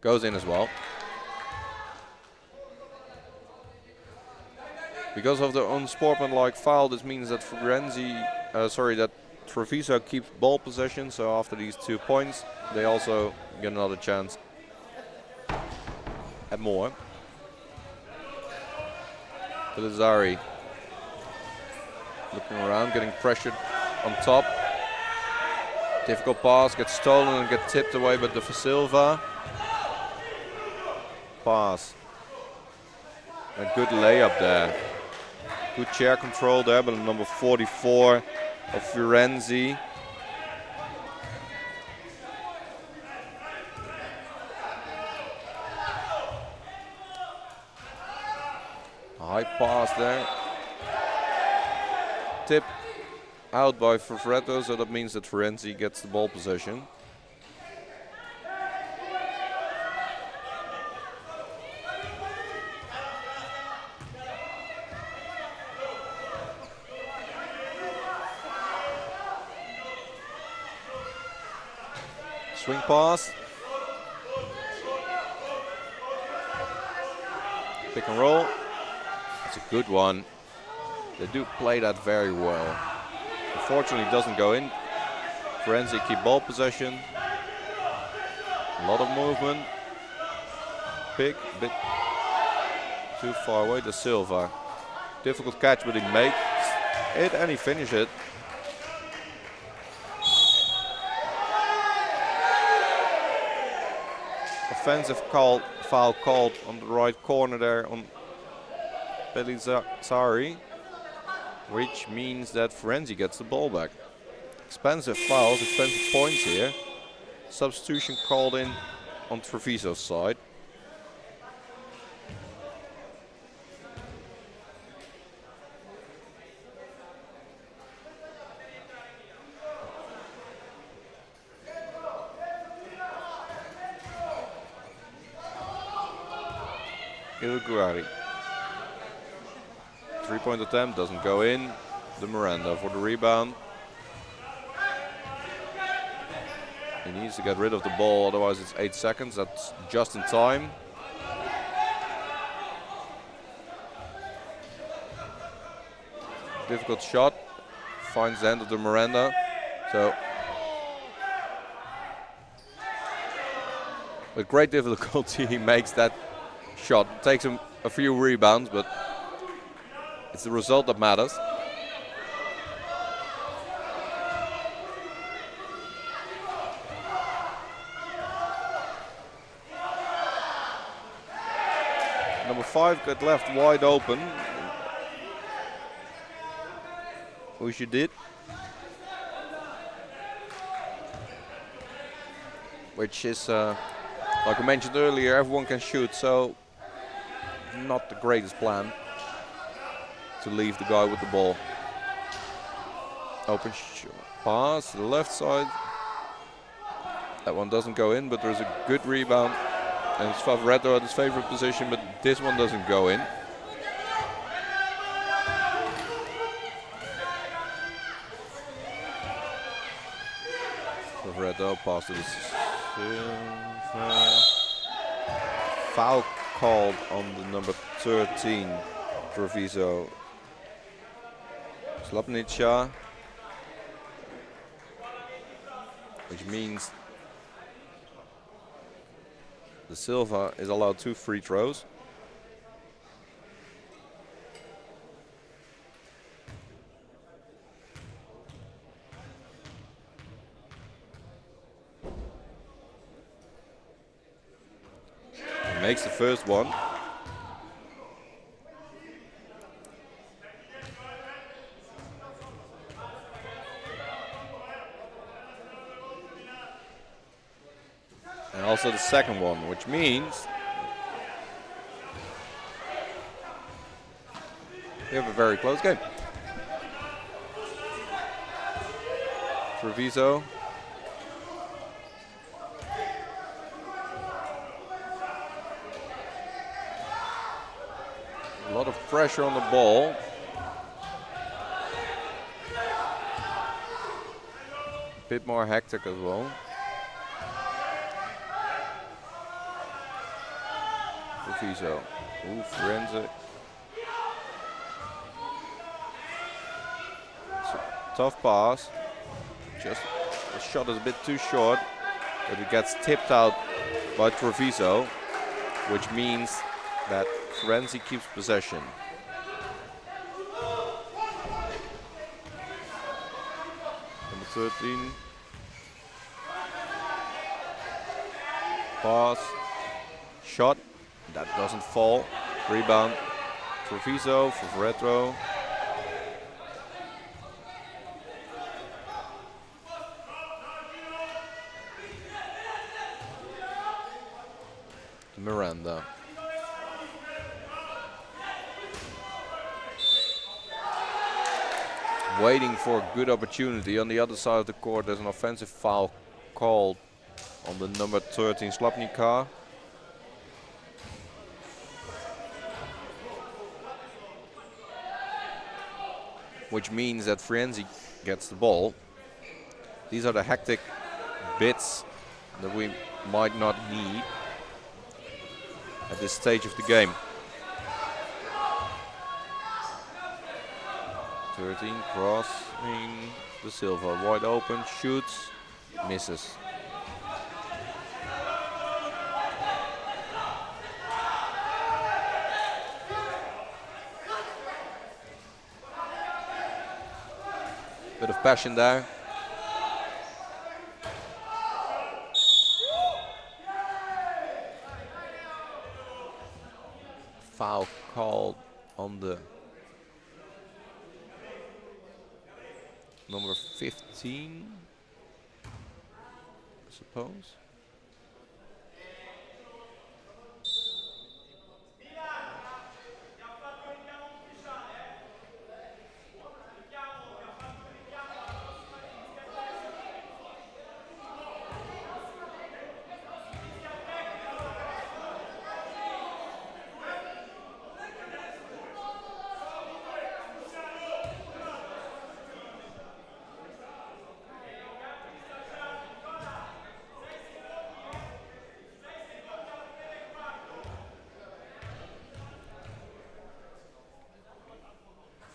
Goes in as well. Because of the unsportsmanlike foul, this means that that Treviso keeps ball possession. So after these 2 points, they also get another chance at more. Pellizzari looking around, getting pressured on top. Difficult pass, gets stolen and gets tipped away by De Silva. Pass. A good layup there. Good chair control there, but number 44 of Firenze. A high pass there. Tip out by Favoretto, so that means that Firenze gets the ball possession. Swing pass. Pick and roll. It's a good one. They do play that very well. Unfortunately, it doesn't go in. Firenze keep ball possession. A lot of movement. Pick, a bit too far away. De Silva. Difficult catch, but he makes it and he finishes it. Offensive foul called on the right corner there on Pellizzari, which means that Firenze gets the ball back. Expensive fouls, expensive points here. Substitution called in on Treviso's side. Uruguay. 3-point attempt doesn't go in. The Miranda for the rebound. He needs to get rid of the ball, otherwise it's 8 seconds. That's just in time. Difficult shot. Finds the end of the Miranda. So with great difficulty he makes that shot. Takes him a few rebounds, but it's the result that matters. Number 5 got left wide open. Which he did. Which is, like I mentioned earlier, everyone can shoot, so not the greatest plan to leave the guy with the ball. Open pass to the left side. That one doesn't go in, but there's a good rebound. And it's Favoretto at his favorite position, but this one doesn't go in. Favoretto pass to the Silva. Foul called on the number 13, Treviso. Slapnica, which means the Silva is allowed 2 free throws. He makes the first one. And also the second one, which means we have a very close game. Treviso. A lot of pressure on the ball. A bit more hectic as well. Treviso. Ooh, Firenze. Tough pass. Just the shot is a bit too short, but it gets tipped out by Treviso, which means that Firenze keeps possession. Number 13. Pass. Shot. That doesn't fall. Rebound. Treviso for Favoretto. Miranda. Waiting for a good opportunity. On the other side of the court, there's an offensive foul called on the number 13, Slapnica. Which means that Firenze gets the ball. These are the hectic bits that we might not need at this stage of the game. 13 crossing the Silva, wide open, shoots, misses. Bit of passion there. Foul called on the number 15, I suppose.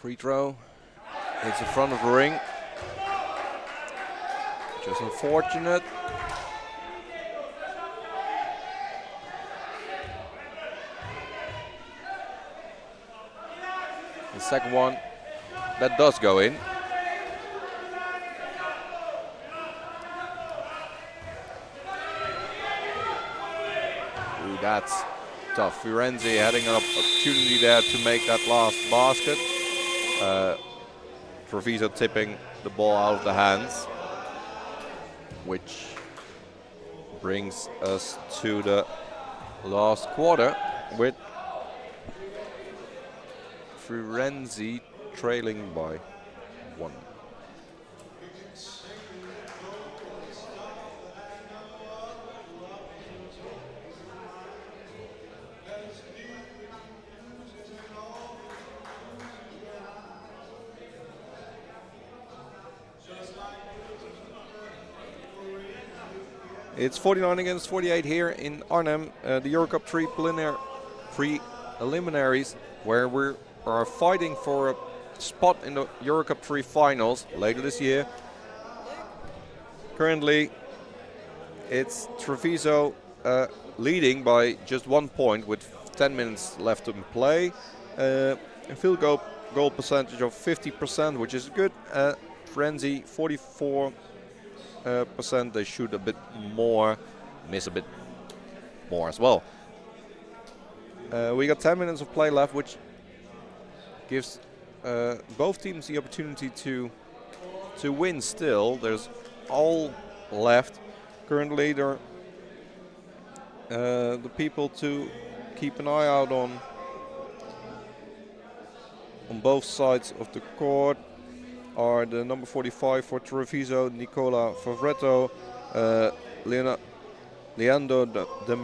Free throw. It's in front of the ring. Just unfortunate. The second one, that does go in. Ooh, that's tough. Firenze having an opportunity there to make that last basket. Treviso tipping the ball out of the hands, which brings us to the last quarter with Firenze trailing by 1. It's 49 against 48 here in Arnhem, the EuroCup 3 preliminaries, where we are fighting for a spot in the EuroCup 3 finals later this year. Currently, it's Treviso leading by just 1 point with 10 minutes left to play. A field goal percentage of 50%, which is good. Firenze 44%. They shoot a bit more, miss a bit more as well. We got 10 minutes of play left, which gives both teams the opportunity to win still. There's all left. Currently, the people to keep an eye out on both sides of the court are the number 45 for Treviso, Nicola Favretto, Leandro de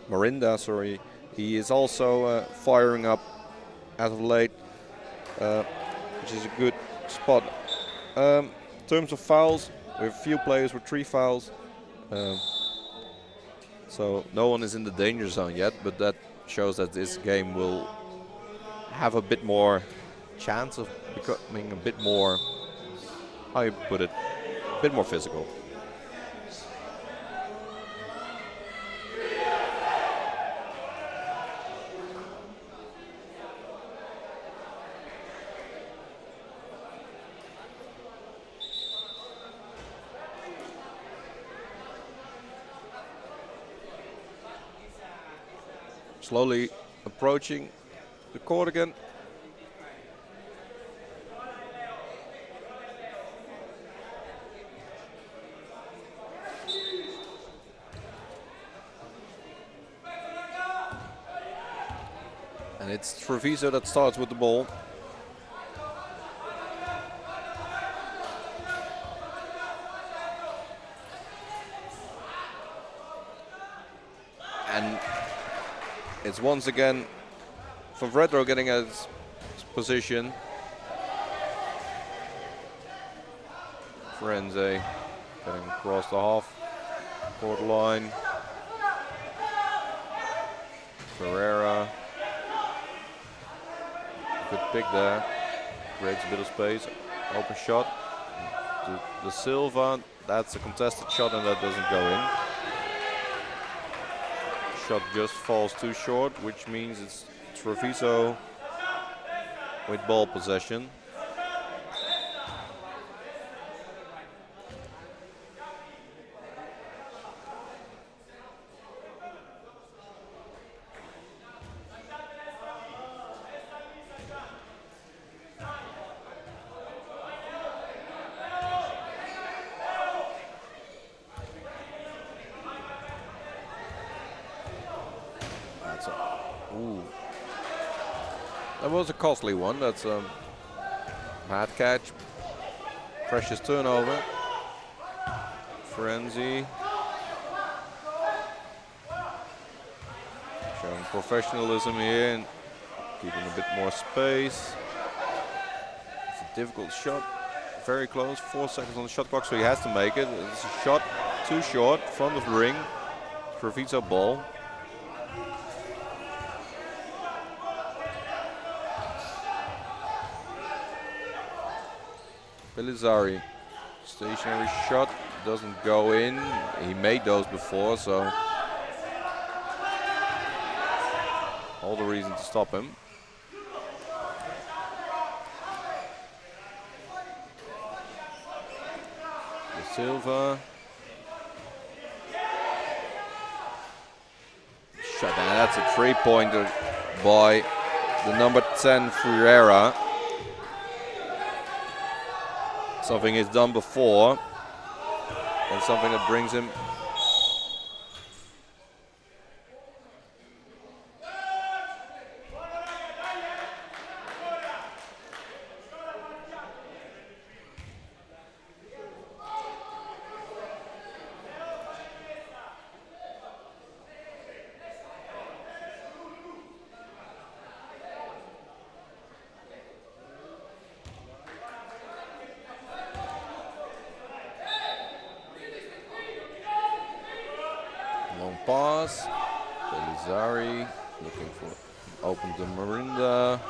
Marinda, sorry. He is also firing up as of late, which is a good spot. In terms of fouls, we have a few players with 3 fouls. So no one is in the danger zone yet, but that shows that this game will have a bit more chance of becoming a bit more, how you put it, a bit more physical. Slowly approaching the court again. And it's Treviso that starts with the ball. And it's once again Favretto getting his position. Firenze getting across the half court line. Ferreira. Good pick there. Creates a bit of space. Open shot. The Silva. That's a contested shot and that doesn't go in. Shot just falls too short, which means it's Treviso with ball possession. That was a costly one. That's a bad catch. Precious turnover. Firenze showing professionalism here and keeping a bit more space. It's a difficult shot. Very close. 4 seconds on the shot clock, so he has to make it. It's a shot too short, front of the ring. Treviso ball. Pelizari, stationary shot, doesn't go in. He made those before, so all the reason to stop him. De Silva. Shot, and that's a three-pointer by the number 10 Ferreira. Something he's done before, and something that brings him long pass. Pelizari looking for open to Marinda.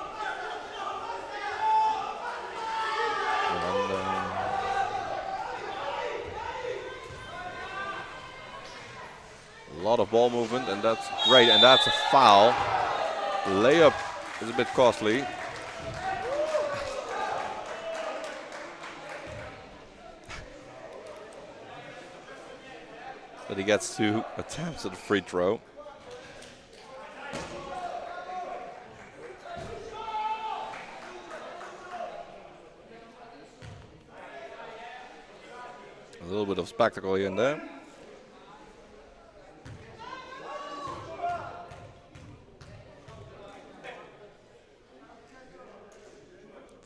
A lot of ball movement, and that's great, and that's a foul. Layup is a bit costly. But he gets 2 attempts at the free throw. A little bit of spectacle here and there.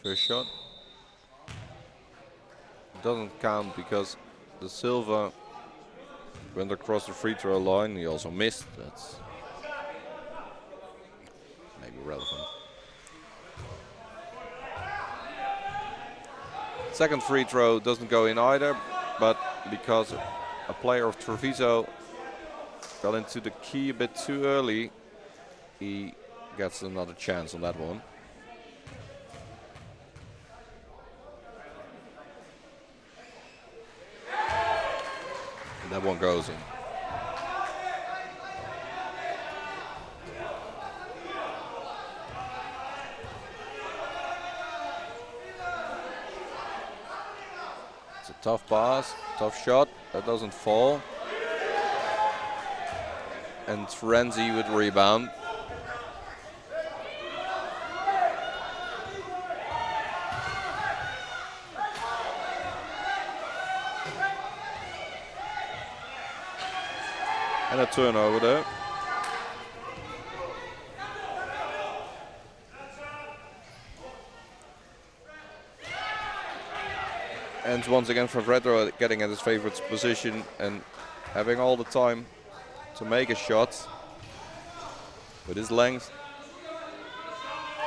First shot. Doesn't count because De Silva went across the free throw line. He also missed. That's maybe relevant. Second free throw doesn't go in either, but because a player of Treviso got into the key a bit too early, he gets another chance on that one. And that one goes in. It's a tough pass, tough shot, that doesn't fall. And Firenze with rebound. And a turnover there. And once again Favretto getting at his favorite position and having all the time to make a shot. With his length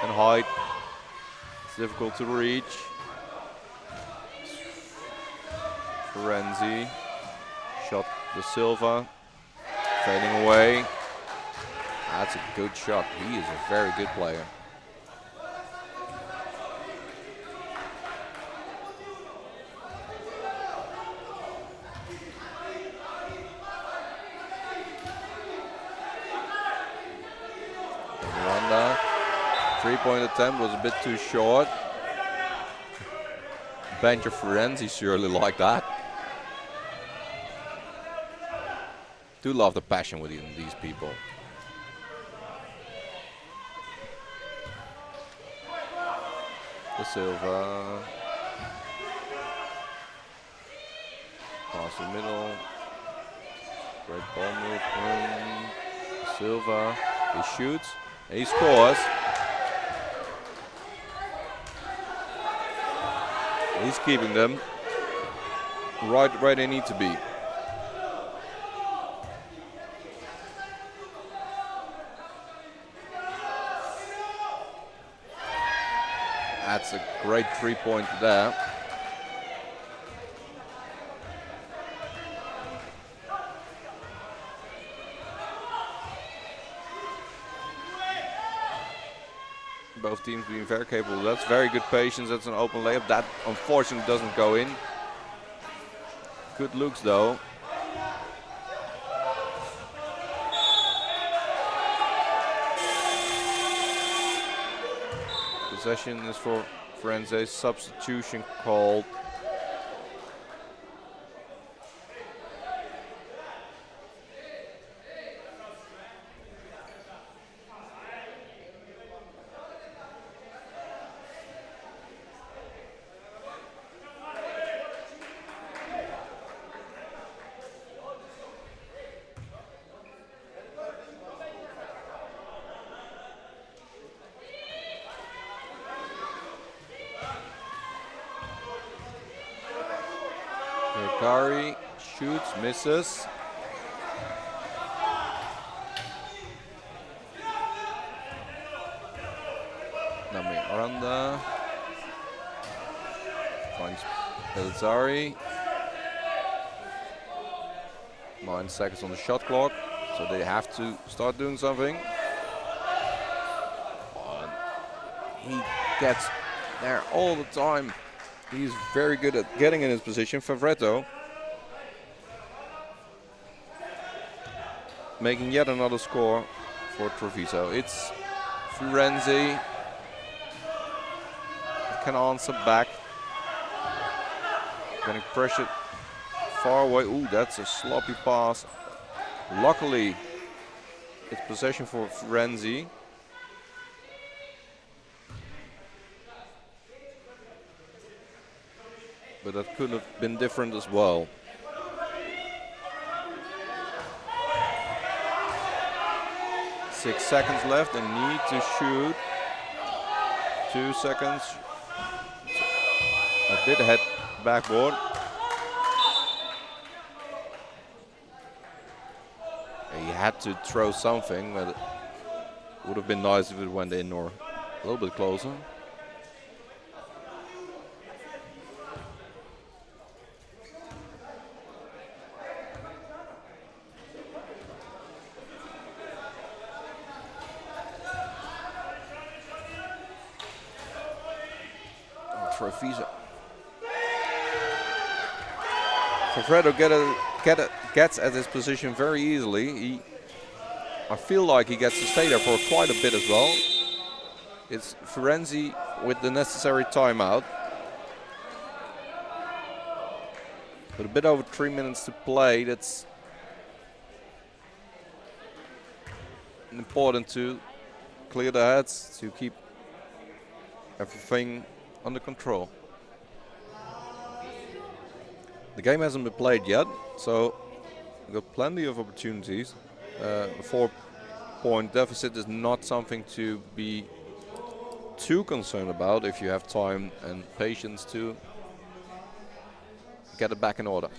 and height, it's difficult to reach. Firenze, shot De Silva. Fading away. That's a good shot. He is a very good player. Miranda. Three-point attempt was a bit too short. Bench of Firenze surely like that. Do love the passion within these people. De Silva. Pass the middle. Great ball movement. De Silva. He shoots. And he scores. He's keeping them right where they need to be. That's a great three-pointer there. Both teams being very capable. That's very good patience. That's an open layup. That unfortunately doesn't go in. Good looks though. Possession is for Firenze. Substitution called. Kari shoots, misses. Nami Aranda finds Pelzari. 9 seconds on the shot clock, so they have to start doing something. And he gets there all the time. He's very good at getting in his position. Favretto making yet another score for Treviso. It's Firenze. Can answer back. Getting pressured far away. Ooh, that's a sloppy pass. Luckily, it's possession for Firenze. But that could have been different as well. Six seconds left and need to shoot. 2 seconds. I did head backboard. He had to throw something, but it would have been nice if it went in or a little bit closer. Treviso. Favretto gets at his position very easily. I feel like he gets to stay there for quite a bit as well. It's Firenze with the necessary timeout. With a bit over 3 minutes to play, that's important to clear the heads, to keep everything under control. The game hasn't been played yet, so we've got plenty of opportunities. A 4-point deficit is not something to be too concerned about if you have time and patience to get it back in order.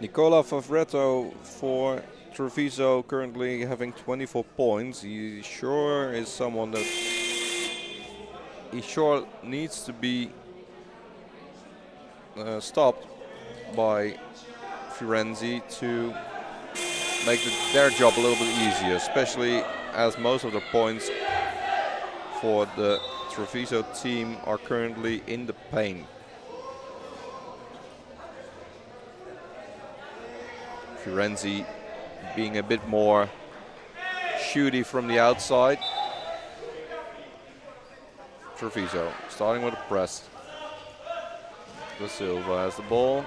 Nicola Favretto for Treviso, currently having 24 points. He sure is someone that he sure needs to be stopped by Firenze to make their job a little bit easier, especially as most of the points for the Treviso team are currently in the paint. Firenze being a bit more shooty from the outside. Treviso starting with a press. Da Silva has the ball.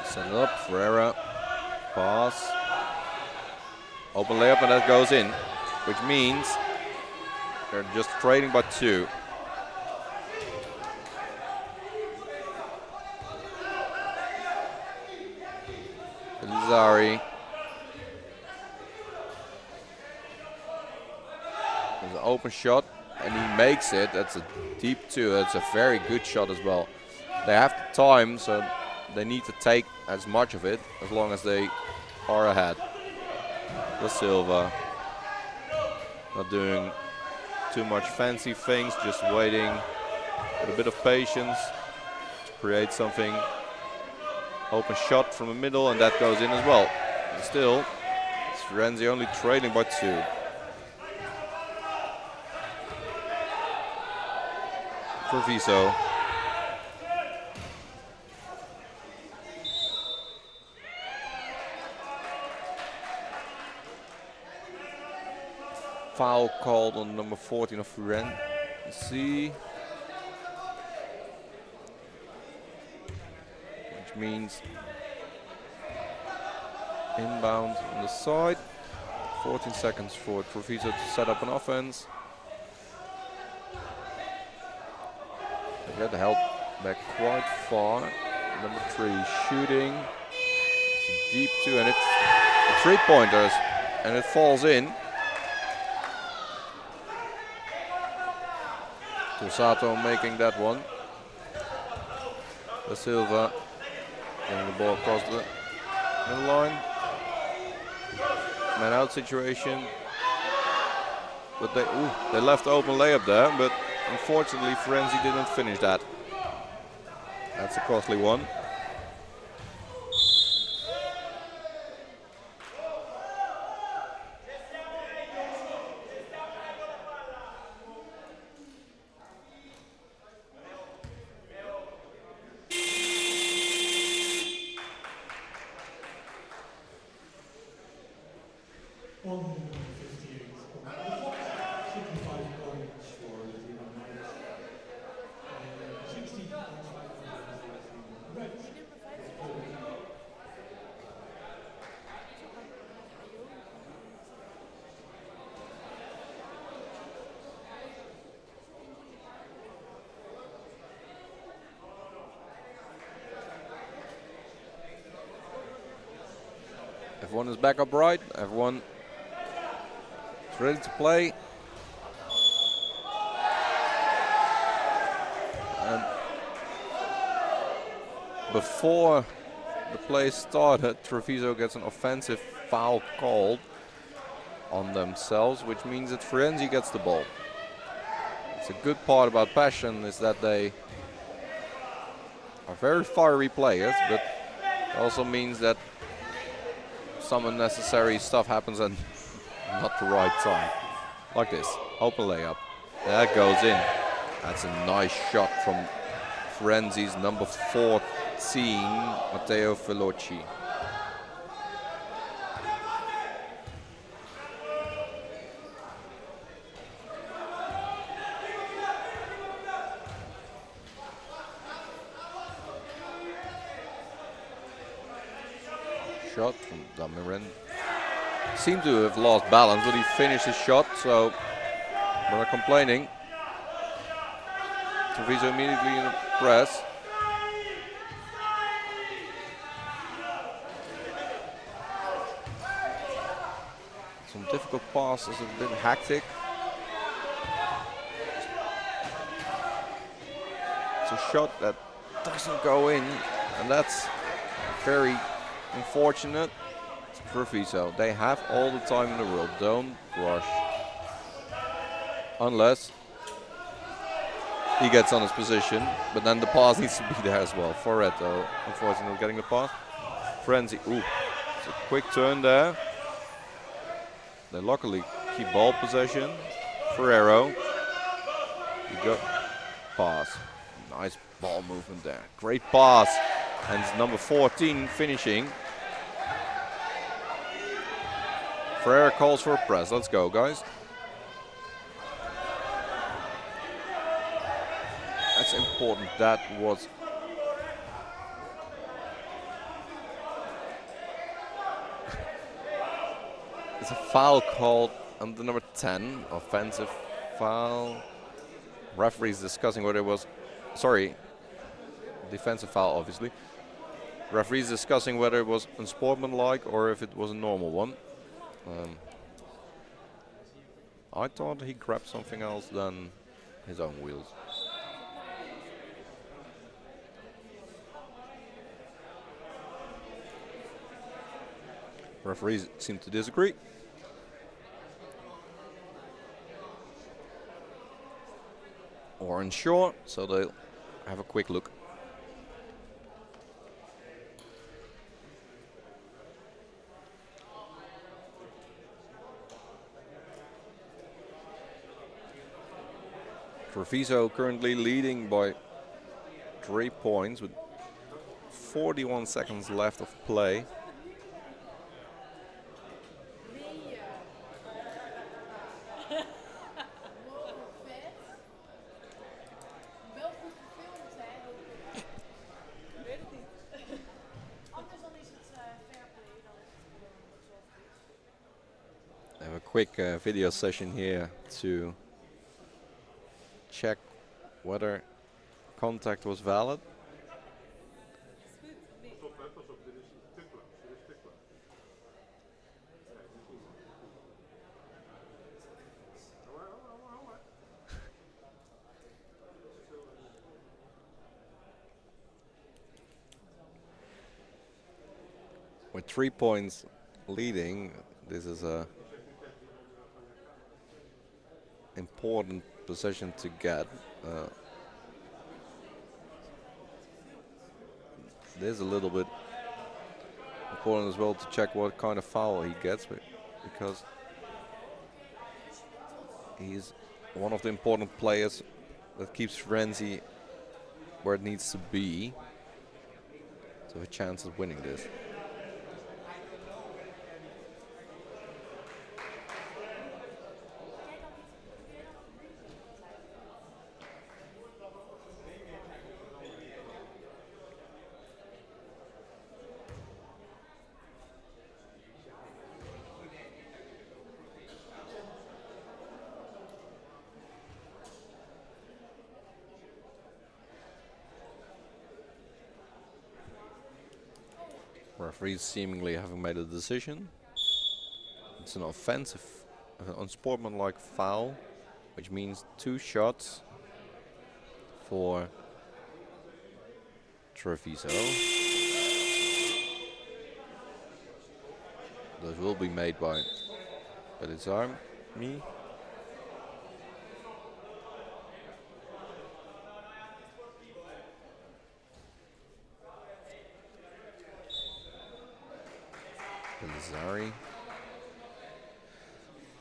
Set it up, Ferreira, pass. Open layup and that goes in, which means they're just trading by 2. Zari. There's an open shot and he makes it. That's a deep 2. That's a very good shot as well. They have the time, so they need to take as much of it as long as they are ahead. Da Silva not doing too much fancy things, just waiting with a bit of patience to create something. Open shot from the middle, and that goes in as well. And still, it's Firenze only trailing by 2. Treviso. Foul called on number 14 of Firenze. Which means inbound on the side. 14 seconds for Treviso to set up an offense. They get held back quite far. Number 3 shooting. It's a deep 2, and it's a 3-pointers, and it falls in. Sato making that one. Da Silva getting the ball across the middle line. Man out situation. But they left open layup there, but unfortunately Firenze didn't finish that. That's a costly one. Everyone is back upright. Everyone is ready to play. And before the play started, Treviso gets an offensive foul called on themselves, which means that Firenze gets the ball. It's a good part about Passion is that they are very fiery players, but it also means that some unnecessary stuff happens and not the right time. Like this, open layup. That goes in. That's a nice shot from Firenze's number 14, Matteo Veloci. Shot from Damiren. Seemed to have lost balance, but he finished his shot, so we're not complaining. Treviso immediately in the press. Some difficult passes, a bit hectic. It's a shot that doesn't go in, and that's very unfortunate. Treviso, they have all the time in the world. Don't rush. Unless he gets on his position, but then the pass needs to be there as well. Foretto, unfortunately, getting the pass. Firenze, ooh, it's a quick turn there. They luckily keep ball possession. Ferrero, you go, pass. Nice ball movement there. Great pass. And it's number 14 finishing. Ferreira calls for a press. Let's go, guys. That's important. That was it's a foul called on the number 10, offensive foul. Referee's discussing whether it was, sorry, defensive foul, obviously. Referee's discussing whether it was unsportsmanlike or if it was a normal one. I thought he grabbed something else than his own wheels. Referees seem to disagree. unsure, so they'll have a quick look. Treviso currently leading by 3 points with 41 seconds left of play. I have a quick video session here to check whether contact was valid. With 3 points leading, this is a important position to get. It is a little bit important as well to check what kind of foul he gets, because he's one of the important players that keeps Firenze where it needs to be to have a chance of winning this. Referees seemingly having made a decision. It's an offensive, unsportsmanlike foul, which means 2 shots for Treviso. Those will be made by P.D.M.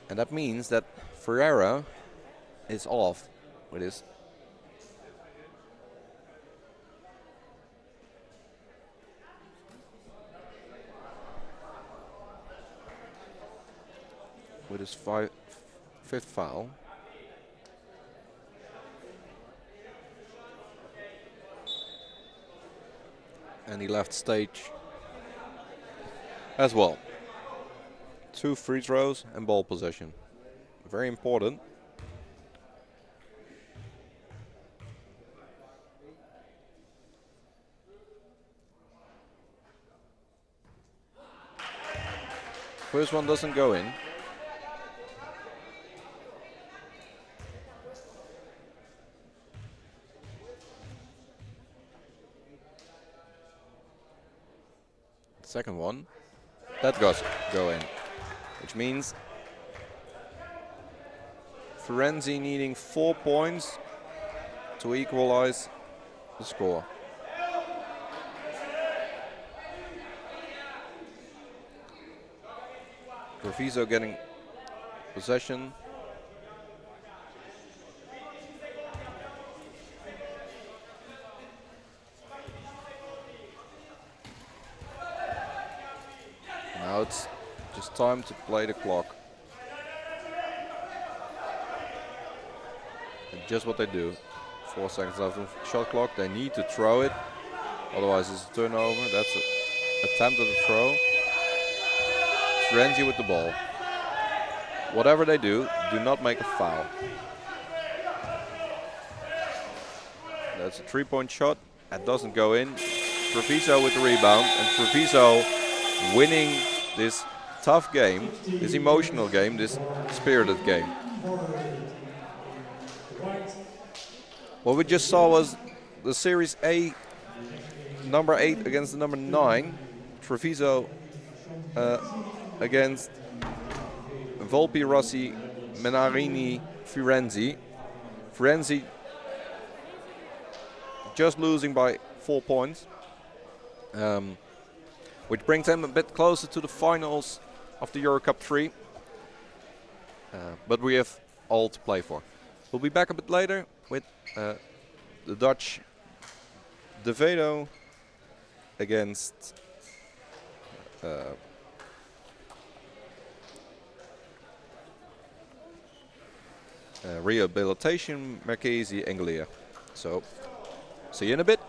And that means that Ferreira is off with his fifth foul. And he left stage as well. 2 free throws and ball possession. Very important. First one doesn't go in. Second one, that does go in. Which means Firenze needing 4 points to equalize the score. Treviso getting possession. Now it's just time to play the clock. And just what they do. 4 seconds left of the shot clock. They need to throw it. Otherwise it's a turnover. That's an attempt at a throw. Firenze with the ball. Whatever they do not make a foul. That's a 3-point shot. That doesn't go in. Treviso with the rebound. And Treviso winning this tough game, this emotional game, this spirited game. What we just saw was the Series A, number 8 against the number 9. Treviso against VOLPI ROSSE MENARINI Firenze. Firenze just losing by 4 points, which brings them a bit closer to the finals of the EuroCup 3. But we have all to play for. We'll be back a bit later with the Dutch TREVISO against Rehabilitation Marchesi Anglia. So, see you in a bit.